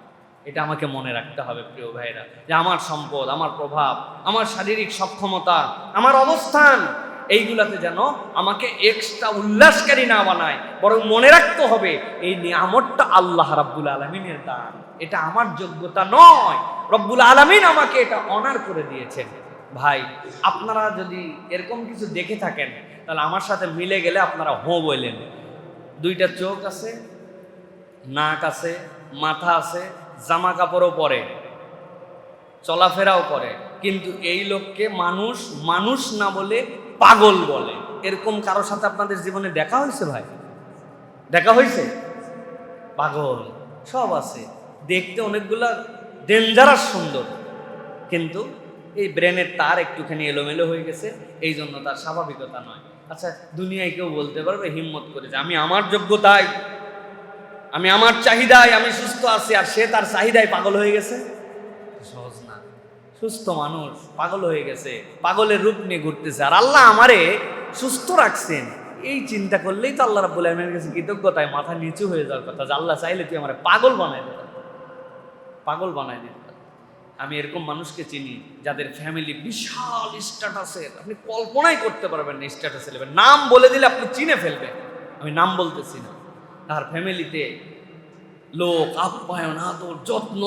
Speaker 1: এটা আমাকে মনে রাখতে হবে। প্রিয় ভাইয়েরা, যে আমার সম্পদ, আমার প্রভাব, আমার শারীরিক সক্ষমতা, আমার অবস্থান, এইগুলাতে যেন আমাকে এক্সট্রা উল্লাসকারী না বানায়, বরং মনে রাখতে হবে এই নিয়ামতটা আল্লাহ রাব্বুল আলামিনের দান, এটা আমার যোগ্যতা নয়, রব্বুল আলামিন আমাকে এটা অনার করে দিয়েছেন। ভাই, আপনারা যদি এরকম কিছু দেখে থাকেন, তাহলে আমার সাথে মিলে গেলে আপনারা বলেন। 2টা চোখ আছে, নাক আছে, মাথা আছে, জামা কাপড়ও পরে, চলাফেরাও করে, কিন্তু এই লোককে মানুষ মানুষ না বলে পাগল বলে। এরকম কারোর সাথে আপনাদের জীবনে দেখা হয়েছে? ভাই, দেখা হয়েছে? পাগল সব আছে, দেখতে অনেকগুলা ডেঞ্জারাস সুন্দর, কিন্তু এই ব্রেনের তার একটুখানি এলোমেলো হয়ে গেছে, এই জন্য তার স্বাভাবিকতা নয়। আচ্ছা, দুনিয়ায় কেউ বলতে পারবে হিম্মত করে যে আমি আমার যোগ্যতায়, আমি আমার চাহিদায় আমি সুস্থ আছি, আর সে তার চাহিদায় পাগল হয়ে গেছে? সহজ না। সুস্থ মানুষ পাগল হয়ে গেছে, পাগলের রূপ নিয়ে ঘুরতেছে, আর আল্লাহ আমারে সুস্থ রাখছেন, এই চিন্তা করলেই তো আল্লাহ রাব্বুল আলামিনের কাছে কৃতজ্ঞতায় মাথা নিচু হয়ে যাওয়ার কথা, যে আল্লাহ চাইলে তুই আমারে পাগল বানাই দিতে, পাগল বানাই দিতে। আমি এরকম মানুষকে চিনি যাদের ফ্যামিলি বিশাল স্ট্যাটাসের, আপনি কল্পনাই করতে পারবেন না স্ট্যাটাস লেভেল, নাম বলে দিলে আপনি চিনে ফেলবেন, আমি নাম বলতেছি না। তার ফ্যামিলিতে লোক, আপ্যায়ন, আদর, যত্ন,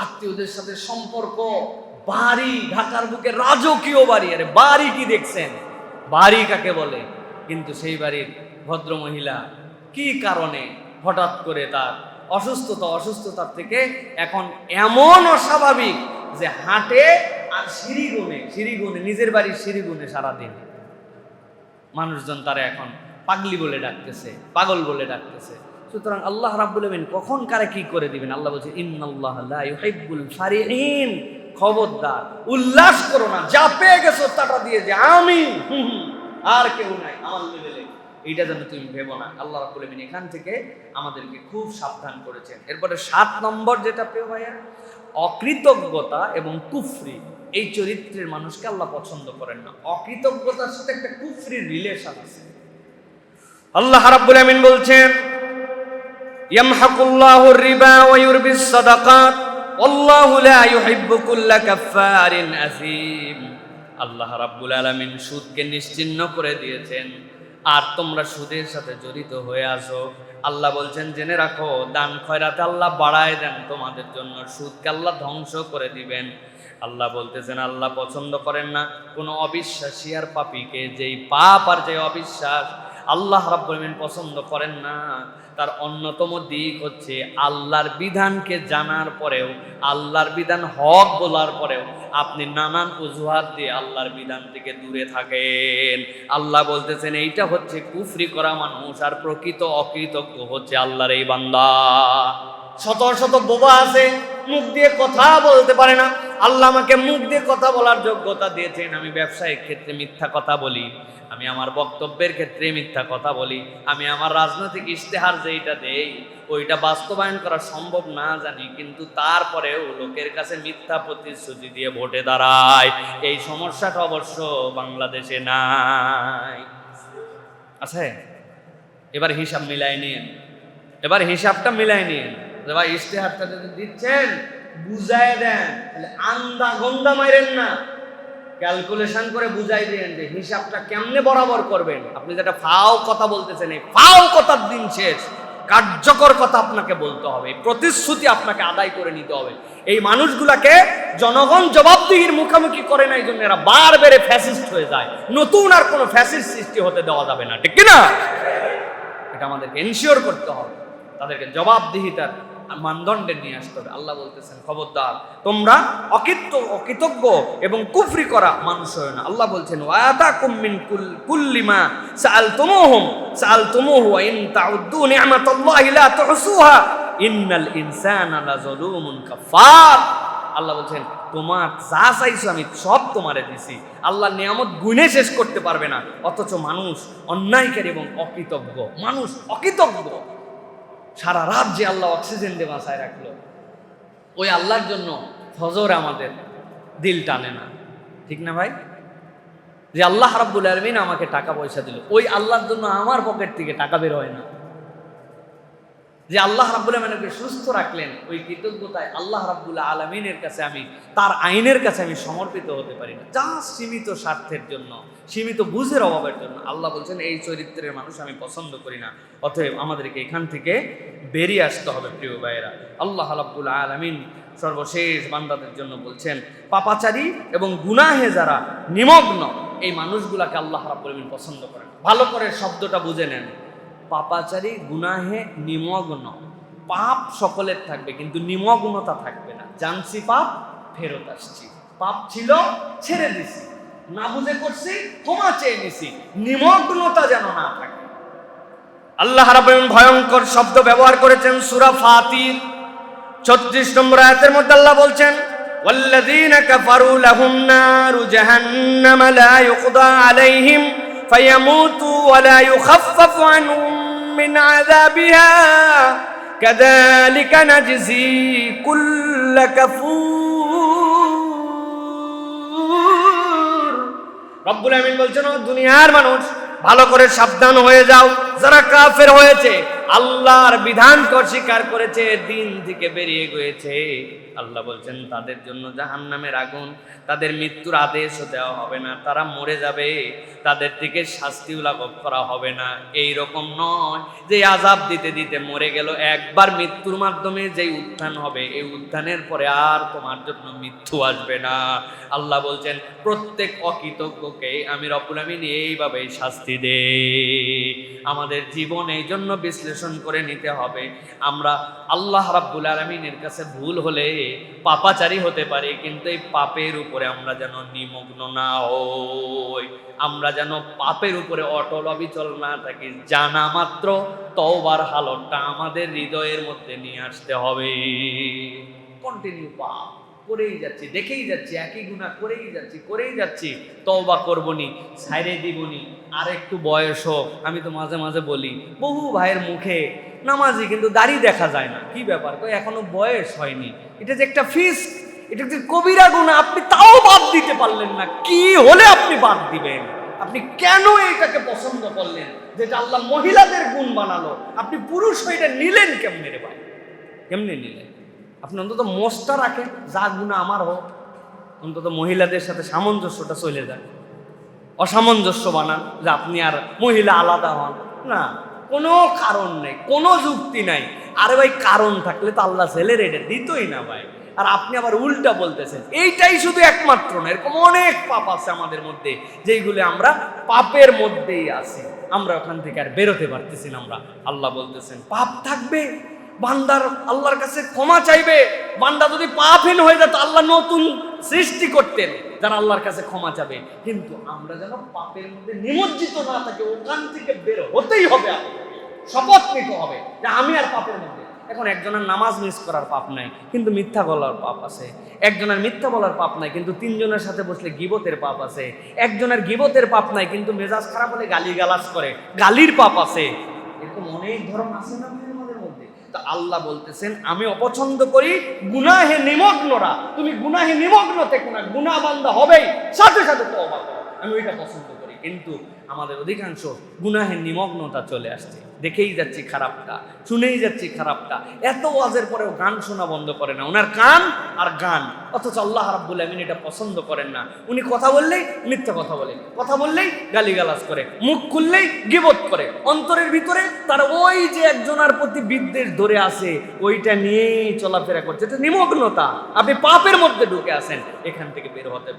Speaker 1: আত্মীয়দের সাথে সম্পর্ক, বাড়ি, ঢাকার বুকে রাজকীয় বাড়ি। আরে বাড়ি কি দেখছেন? বাড়ি কাকে বলে? কিন্তু সেই বাড়ির ভদ্রমহিলা কি কারণে হঠাৎ করে তার অসুস্থতার থেকে এখন এমন অস্বাভাবিক যে হাঁটে আর সিঁড়ি গুনে নিজের বাড়ির সিঁড়ি গুনে সারাদিন। মানুষজন তারা এখন পাগলি বলে ডাকতেছে, পাগল বলে ডাকতেছে। সুতরাং আল্লাহ রাব্বুল আলামিন কখন কারে কি করে দিবেন, আল্লাহ বলছে ইন্নাল্লাহা লা ইউহিব্বুল ফারিহিন, খবরদার উল্লাস করো না, যা পেয়ে গেছো তাটা দিয়ে যে আমি আর কেউ নাই আমার লেভেলে, এইটা যেন তুমি ভেবো না। আল্লাহ রাব্বুল আলামিন এখান থেকে আমাদেরকে খুব সাবধান করেছেন। এরপরে 7 নম্বর যেটা প্রিয় ভাইয়া, অকৃতজ্ঞতা এবং কুফরি, এই চরিত্রের মানুষকে আল্লাহ পছন্দ করেন না। অকৃতজ্ঞতার সাথে একটা কুফরির রিলেশন আছে। আল্লাহ রাব্বুল আলামিন বলছেন ইয়ামহাকুল্লাহুর রিবা ওয়া ইউরবিস সাদাকাত ওয়াল্লাহু লা ইউহিব্বু কুল্লা কাফফারিন আসীম। আল্লাহ রাব্বুল আলামিন সুদকে নিশ্চিহ্ন করে দিয়েছেন, আর তোমরা সুদের সাথে জড়িত হয়ে আসো। আল্লাহ বলছেন জেনে রাখো, দান খয়রাতে আল্লাহ বাড়ায় দেন তোমাদের জন্য, সুদকে আল্লাহ ধ্বংস করে দিবেন। আল্লাহ বলতেছেন আল্লাহ পছন্দ করেন না কোনো অবিশ্বাসী আর পাপীকে। যেই পাপ আর যে অবিশ্বাস আল্লাহ রাব্বুল আলামিন পছন্দ করেন না। তার অন্যতম দিক হচ্ছে আল্লাহর বিধানকে জানার পরেও, আল্লাহর বিধান হক বলার পরেও আপনি নানান অজুহাত দিয়ে আল্লাহর বিধান থেকে দূরে থাকেন। আল্লাহ বলতেছেন এইটা হচ্ছে কুফরি করা মানুষ, আর প্রকৃত অকৃতজ্ঞ হচ্ছে আল্লাহর এই বান্দা। শত শত বোবা আছে, মুখ দিয়ে কথা বলতে পারে না। আল্লাহ আমাকে মুখ দিয়ে কথা বলার যোগ্যতা দিয়েছেন। আমি ব্যবসায়িক ক্ষেত্রে মিথ্যা কথা বলি, আমি আমার বক্তব্যের ক্ষেত্রে মিথ্যা কথা বলি, আমি আমার রাজনৈতিক ইশতেহার যেইটা দেই ওইটা বাস্তবায়ন করা সম্ভব না জানি, কিন্তু তারপরেও লোকের কাছে মিথ্যা প্রতিশ্রুতি দিয়ে ভোটে দাঁড়ায়। এই সমস্যাটা অবশ্য বাংলাদেশে নাই। আছে? এবার হিসাব মিলাই নিয়ে, এবার হিসাবটা মিলাই নিয়ে, ভাই ইশতেহারটা যদি দিচ্ছেন বুঝাই দেন, আন্দা গন্দা মাইরেন না, ক্যালকুলেশন করে বুঝাই দেন যে হিসাবটা কেমনে বরাবর করবেন। আপনি যেটা ফাও কথা বলতেছেন, এই ফাও কথার দিন শেষ, কার্যকর কথা আপনাকে বলতে হবে, প্রতিশ্রুতি আপনাকে আদায় করে নিতে হবে। এই মানুষগুলাকে জনগণ জবাবদিহির মুখোমুখি করে না, এই জন্য এরা বারবারে ফ্যাসিস্ট হয়ে যায়। নতুন আর কোনো ফ্যাসিস্ট সৃষ্টি হতে দেওয়া যাবে না, ঠিক কিনা? এটা আমাদেরকে এনশিওর করতে হবে, তাদেরকে জবাবদিহিতার মানদণ্ডে নিয়ে আসতে হবে। আল্লাহ বলতেছেন খবরদার তোমরা অকৃতজ্ঞ এবং কুফরি করা মানুষ হয় না। আল্লাহ বলছেন ওয়াতাকুম মিন কুল্লি মা সাআলতুমুহু ওয়া ইন তাউদ্দু নি'মাতাল্লাহি লা তুহসুহা ইন্নাল ইনসানা লাযালুমুন কাফার। আল্লাহ বলছেন তোমার যা চাইছো আমি সব তোমারে দিছি। আল্লাহ নিয়ামত গুণে শেষ করতে পারবে না, অথচ মানুষ অন্যায়কারী এবং অকৃতজ্ঞ। মানুষ অকৃতজ্ঞ। সারা রাত যে আল্লাহ অক্সিজেন দিয়ে বাঁচায় রাখলো, ওই আল্লাহর জন্য ফজর আমাদের দিল টানে না, ঠিক না ভাই? যে আল্লাহ রাব্বুল আলামিন আমাকে টাকা পয়সা দিল, ওই আল্লাহর জন্য আমার পকেট থেকে টাকা বের হয় না। যে আল্লাহ রাব্বুল আলামিনকে সুস্থ রাখলেন, ওই কৃতজ্ঞতায় আল্লাহ রাব্বুল আলামিনের কাছে আমি, তার আইনের কাছে আমি সমর্পিত হতে পারি না, যা সীমিত স্বার্থের জন্য, সীমিত বুঝের অভাবের জন্য। আল্লাহ বলছেন এই চরিত্রের মানুষ আমি পছন্দ করি না। অতএব আমাদেরকে এখান থেকে বেরিয়ে আসতে হবে প্রিয় ভাইয়েরা। আল্লাহ রাব্বুল আলামিন সর্বশেষ বান্দাদের জন্য বলছেন পাপাচারী এবং গুনাহে যারা নিমগ্ন, এই মানুষগুলাকে আল্লাহ রাব্বুল আলামিন পছন্দ করেন। ভালো করে শব্দটা বুঝে নেন। পাপাচারী, গুনাহে নিমগ্ন, পাপ সকলের থাকবে কিন্তু নিমগ্নতা থাকবে না। জানছি পাপ, ফেরত আসছি, পাপ ছিল ছেড়ে দিছি, না বুঝে করছি, ক্ষমা চেয়ে নিছি, নিমগ্নতা যেন না থাকে। আল্লাহ রাব্বুল আলামিন ভয়ঙ্কর শব্দ ব্যবহার করেছেন সূরা ফাতির 36 নম্বর আয়াতের মধ্যে আল্লাহ বলছেন, ওয়াল্লাযীনা কাফারু লাহুম নারু জাহান্নাম লা ইউকদা আলাইহিম ফায়ামুতু ওয়া লা ইউখাফফাফু আনহুম মিন আযাবিহা কাযালিকা নাজজি কুল্লা কাফুর। রব্বুল আমিন বলছেন, ও দুনিয়ার মানুষ, ভালো করে সাবধান হয়ে যাও, যারা কাফের হয়েছে, আল্লাহর বিধানকে অস্বীকার করেছে, দিন থেকে বেরিয়ে গিয়েছে, আল্লাহ বলছেন তাদের জন্য জাহান্নামের আগুন, তাদের মৃত্যুর আদেশও দেওয়া হবে না, তারা মরে যাবে, তাদের থেকে শাস্তিও লাঘব করা হবে না। এই রকম নয় যে আযাব দিতে দিতে মরে গেল, একবার মৃত্যুর মাধ্যমে যেই উত্থান হবে, এই উত্থানের পরে আর তোমার জন্য মৃত্যু আসবে না। আল্লাহ বলছেন প্রত্যেক অকৃতজ্ঞকে আমি রব্বুল আমিন এইভাবেই শাস্তি দেই। আমাদের জীবন এই জন্য বিশ্লেষণ করে নিতে হবে। আমরা আল্লাহ রাব্বুল আলামিনের কাছে ভুল হলে পাপাচারী হতে পারি, কিন্তু এই পাপের উপরে আমরা যেন নিমগ্ন না হই, আমরা যেন পাপের উপরে অটল অবিচল না থাকি। জানা মাত্র তওবার হালতটা আমাদের হৃদয়ের মধ্যে নিয়ে আসতে হবে। কন্টিনিউ পাপ করেই যাচ্ছি, দেখেই যাচ্ছি, একই গুনাহ করেই যাচ্ছি, তওবা করবনি, ছাইরে দিবনি, আর একটু বয়স হোক। আমি তো মাঝে মাঝে বলি, বহু ভাইয়ের মুখে নামাজি কিন্তু দাড়ি দেখা যায় না, কি ব্যাপার? কই এখনো বয়স হয়নি। এটা যে একটা ফিস, এটা যে কবিরা গুনাহ, আপনি তাও বাদ দিতে পারলেন না। কি হলে আপনি বাদ দিবেন? আপনি কেন এটাকে পছন্দ করলেন যেটা আল্লাহ মহিলাদের গুণ বানালো? আপনি পুরুষ হয়ে এটা নিলেন কেমনে রে ভাই? কেমনে নিলেন? আপনি অন্তত মোষটা রাখেন, যা গুনাহ আমার হোক, অন্তত মহিলাদের সাথে সামঞ্জস্যটা চলে যায়। অসামঞ্জস্য বানান যে আপনি আর মহিলা আলাদা হন না, কোনো কারণ নেই, কোনো যুক্তি নাই। আরে ভাই কারণ থাকলে তো আল্লাহ ছেলের এটা দিতই না ভাই। আর আপনি আবার উল্টা বলতেছেন। এইটাই শুধু একমাত্র না, এরকম অনেক পাপ আছে আমাদের মধ্যে, যেইগুলো আমরা পাপের মধ্যেই আছি, আমরা ওখান থেকে আর বেরোতে পারতেছি না। আমরা আল্লাহ বলতেছেন পাপ থাকবে, বান্দার আল্লাহর কাছে ক্ষমা চাইবে। বান্দা যদি পাপহীন হয়ে যেত, আল্লাহ নতুন সৃষ্টি করতেন যারা আল্লাহর কাছে ক্ষমা চাবে। কিন্তু আমরা যেন পাপের মধ্যে নিমজ্জিত না থাকি, ওখান থেকে বের হতেই হবে, শপথ নিতে হবে যে আমি আর পাপের মধ্যে। এখন একজনের নামাজ মিস করার পাপ নাই, কিন্তু মিথ্যা বলার পাপ আছে। একজনের মিথ্যা বলার পাপ নাই, কিন্তু 3 জনের সাথে বসলে গীবতের পাপ আছে। একজনের গীবতের পাপ নাই, কিন্তু মেজাজ খারাপ হলে গালিগালাজ করে, গালির পাপ আছে। এরকম অনেক ধরন আছে না আমাদের মধ্যে। তা আল্লাহ বলতেছেন আমি অপছন্দ করি গুনাহে নিমগ্নরা। তুমি গুনাহে নিমগ্ন থেকো না, গুনাহ বান্দা হবেই, সাথে সাথে তওবা করো, আমি ওইটা পছন্দ করি। কিন্তু আমাদের অধিকাংশ গুনাহের নিমগ্নতা চলে আসছে, দেখেই যাচ্ছি খারাপটা, শুনেই যাচ্ছি খারাপটা। এত ওয়াজের পরেও গান শোনা বন্ধ করে না, ওনার কান আর গান। অথচ আল্লাহ রাব্বুল আমিন এটা পছন্দ করেন না। উনি কথা বললেই মিথ্যা কথা বলে, কথা বললেই গালিগালাজ করে, মুখ খুললেই গীবত করে, অন্তরের ভিতরে তার ওই যে একজনের প্রতি বিদ্বেষ ধরে আছে, ওইটা নিয়েই চলাফেরা করছে। এটা নিমগ্নতা। আপনি পাপের মধ্যে ঢুকে আছেন, এখান থেকে বের হতে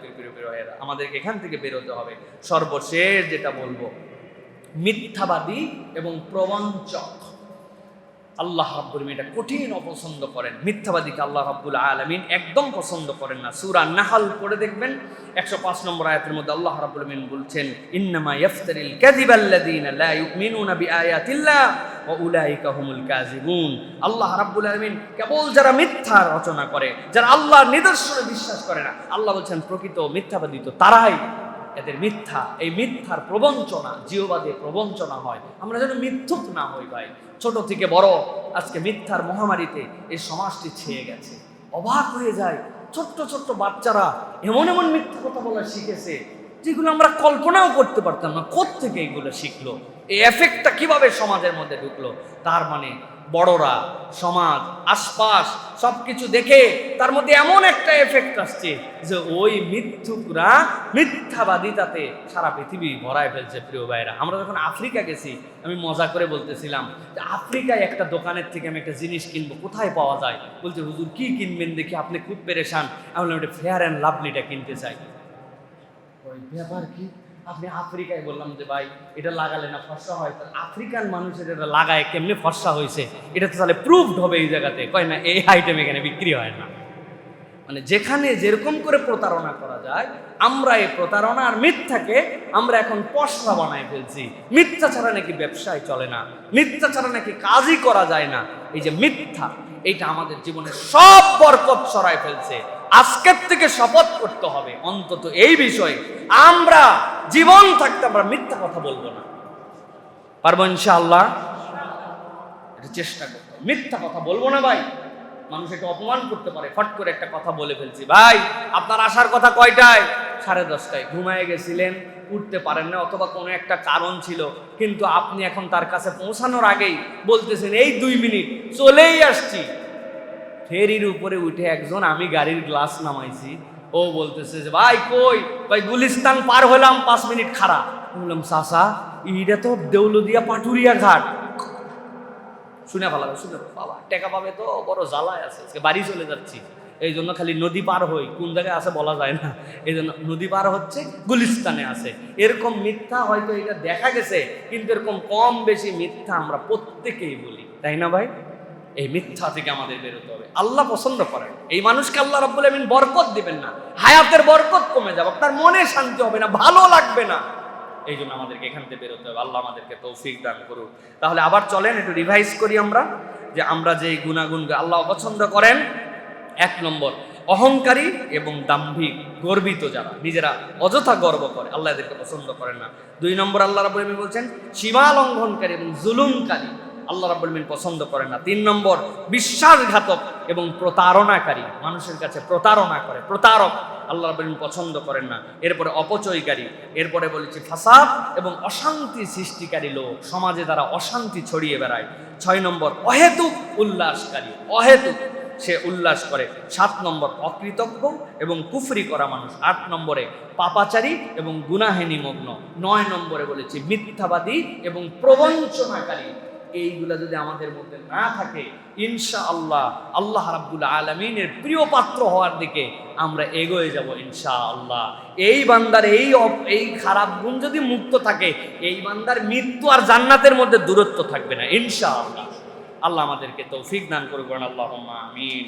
Speaker 1: আমাদেরকে এখান থেকে বের হতে হবে। সর্বশেষ যেটা বলবো, মিথ্যাবাদী এবং প্রবঞ্চক আল্লাহ রাব্বুল আলামিন এটা কঠিন অপছন্দ করেন। মিথ্যাবাদীকে আল্লাহ রাব্বুল আলামিন একদম পছন্দ করেন না। সূরা নাহল পড়ে দেখবেন 105 নম্বর আয়াতের মধ্যে আল্লাহ রাব্বুল আলামিন বলছেন, ইন্নামা ইয়াফতারিল কাযিবাল্লাযীনা লা ইউমিনুনা বিআয়াতিল্লাহ ওয়া উলাইকা হুমুল কাযিবুন। আল্লাহ রাব্বুল আলামিন কেবল যারা মিথ্যা রচনা করে, যারা আল্লাহর নিদর্শনে বিশ্বাস করে না, আল্লাহ বলছেন প্রকৃত মিথ্যাবাদী তো তারাই। এদের মিথ্যা, এই মিথ্যার প্রবঞ্চনা, জিহ্বাতে প্রবঞ্চনা হয়। আমরা যেন মিথ্যুক না হই ভাই। ছোট থেকে বড় আজকে মিথ্যার মহামারীতে এই সমাজটি ছেয়ে গেছে। অবাক হয়ে যায়, ছোট্ট ছোট্ট বাচ্চারা এমন এমন মিথ্যা কথা বলা শিখেছে যেগুলো আমরা কল্পনাও করতে পারতাম না। কোত্থেকে এগুলো শিখলো? এই এফেক্টটা কিভাবে সমাজের মধ্যে ঢুকলো? তার মানে বড়রা, সমাজ, আশপাশ সবকিছু দেখে তার মধ্যে এমন একটা এফেক্ট আসছে যে ওই মিথ্যুকরা, মিথ্যাবাদিতাতে সারা পৃথিবী ভরায় ফেলছে। প্রিয় ভাইরা, আমরা যখন আফ্রিকা গেছি, আমি মজা করে বলতেছিলাম যে আফ্রিকায় একটা দোকানের থেকে আমি একটা জিনিস কিনবো, কোথায় পাওয়া যায়? বলছে হুজুর কি কিনবেন দেখি, আপনি খুব পেরেশান। আমি বললাম এটা ফেয়ার অ্যান্ড লাভলিটা কিনতে চাই। ওই ব্যাপার কি? আপনি আফ্রিকায়? বললাম যে ভাই এটা লাগালে না ফর্সা হয়। আফ্রিকান মানুষের এটা লাগায় কেমনে ফর্সা হয়েছে, এটা তো তাহলে প্রুভড হবে এই জায়গাতে। কয় না, এই আইটেম এখানে বিক্রি হয় না। মানে যেখানে যেরকম করে প্রতারণা করা যায়, আমরা এই প্রতারণা আর মিথ্যাকে আমরা এখন পশরা বানায় ফেলছি। মিথ্যা ছাড়া নাকি ব্যবসায় চলে না, মিথ্যা ছাড়া নাকি কাজই করা যায় না। এই যে মিথ্যা, এইটা আমাদের জীবনের সব বরকত সরাই ফেলছে। আজকের থেকে শপথ করতে হবে অন্তত এই বিষয়ে আমরা জীবন থাকতে আমরা মিথ্যা কথা বলবো না। পারবো ইনশাআল্লাহ? এটা চেষ্টা করতে হবে, মিথ্যা কথা বলবো না ভাই। মানুষকে অপমান করতে পারে, ফট করে একটা কথা বলে ফেলছি, ভাই আপনার আসার কথা কয়টায়? 10:30টায়। ঘুমায় গেছিলেন, উঠতে পারেন না, অথবা কোনো একটা কারণ ছিল, কিন্তু আপনি এখন তার কাছে পৌঁছানোর আগেই বলতেছেন এই 2 মিনিট চলেই আসছি। ফেরির উপরে উঠে একজন, আমি গাড়ির গ্লাস নামাইছি, ও বলতেছে যে ভাই কই? ভাই গুলিস্তান পার হলাম, 5 মিনিট খারাপ। বললাম চাচা এইটা তো দেউলদিয়া পাটুরিয়া ঘাট। শুনে ভালো শুনে বাবা টেকা পাবে তো, বড় জ্বালায় আছে, বাড়ি চলে যাচ্ছি, এই জন্য খালি নদী পার হই, কোন জায়গায় আছে বলা যায় না, এই জন্য নদী পার হচ্ছে, গুলিস্তানে আছে। এরকম মিথ্যা হয়তো এটা দেখা গেছে, কিন্তু এরকম কম বেশি মিথ্যা আমরা প্রত্যেকেই বলি, তাই না ভাই? এই মিথ্যা থেকে আমাদের বেরোতে হবে। আল্লাহ পছন্দ করেন এই মানুষকে, আল্লাহ রাব্বুল আমিন বরকত দিবেন না, হায়াতের বরকত কমে যাবে, আপনার মনে শান্তি হবে না, ভালো লাগবে না। এই জন্য আমাদেরকে এখান থেকে বেরোতে হবে। আল্লাহ আমাদেরকে তৌফিক দান করুন। তাহলে আবার চলেন একটু রিভাইজ করি আমরা, যে আমরা যে গুণাগুণ আল্লাহ পছন্দ করেন। 1 নম্বর, অহংকারী এবং দাম্ভিক, গর্বিত যারা, নিজেরা অযথা গর্ব করে, আল্লাহ এদেরকে পছন্দ করেন না। 2 নম্বর, আল্লাহ রাব্বুল আমিন বলছেন সীমা লঙ্ঘনকারী এবং জুলুমকারী, আল্লাহ রাব্বুল আমিন পছন্দ করেন না। 3 নম্বর, বিশ্বাসঘাতক এবং প্রতারণাকারী, মানুষের কাছে প্রতারণা করে, প্রতারক, আল্লাহ রাব্বুল আমিন পছন্দ করেন না। এরপরে অপচয়কারী, এরপরে বলেছি ফাসাদ এবং অশান্তি সৃষ্টিকারী লোক, সমাজে তারা অশান্তি ছড়িয়ে বেড়ায়। 6 নম্বর, অহেতুক উল্লাসকারী, অহেতুক সে উল্লাস করে। 7 নম্বর, অকৃতজ্ঞ এবং কুফরি করা মানুষ। 8 নম্বরে পাপাচারী এবং গুনাহে নিমগ্ন। 9 নম্বরে বলেছি মিথ্যাবাদী এবং প্রবঞ্চনাকারী। এইগুলা যদি আমাদের মধ্যে না থাকে, ইনশাআল্লাহ আল্লাহ রাব্বুল আলামিনের প্রিয় পাত্র হওয়ার দিকে আমরা এগিয়ে যাব ইনশাআল্লাহ। এই বান্দার এই খারাপ গুণ যদি মুক্ত থাকে, এই বান্দার মৃত্যু আর জান্নাতের মধ্যে দূরত্ব থাকবে না ইনশাআল্লাহ। আল্লাহ আমাদেরকে তৌফিক দান করুন, আল্লাহুম্মা আমিন।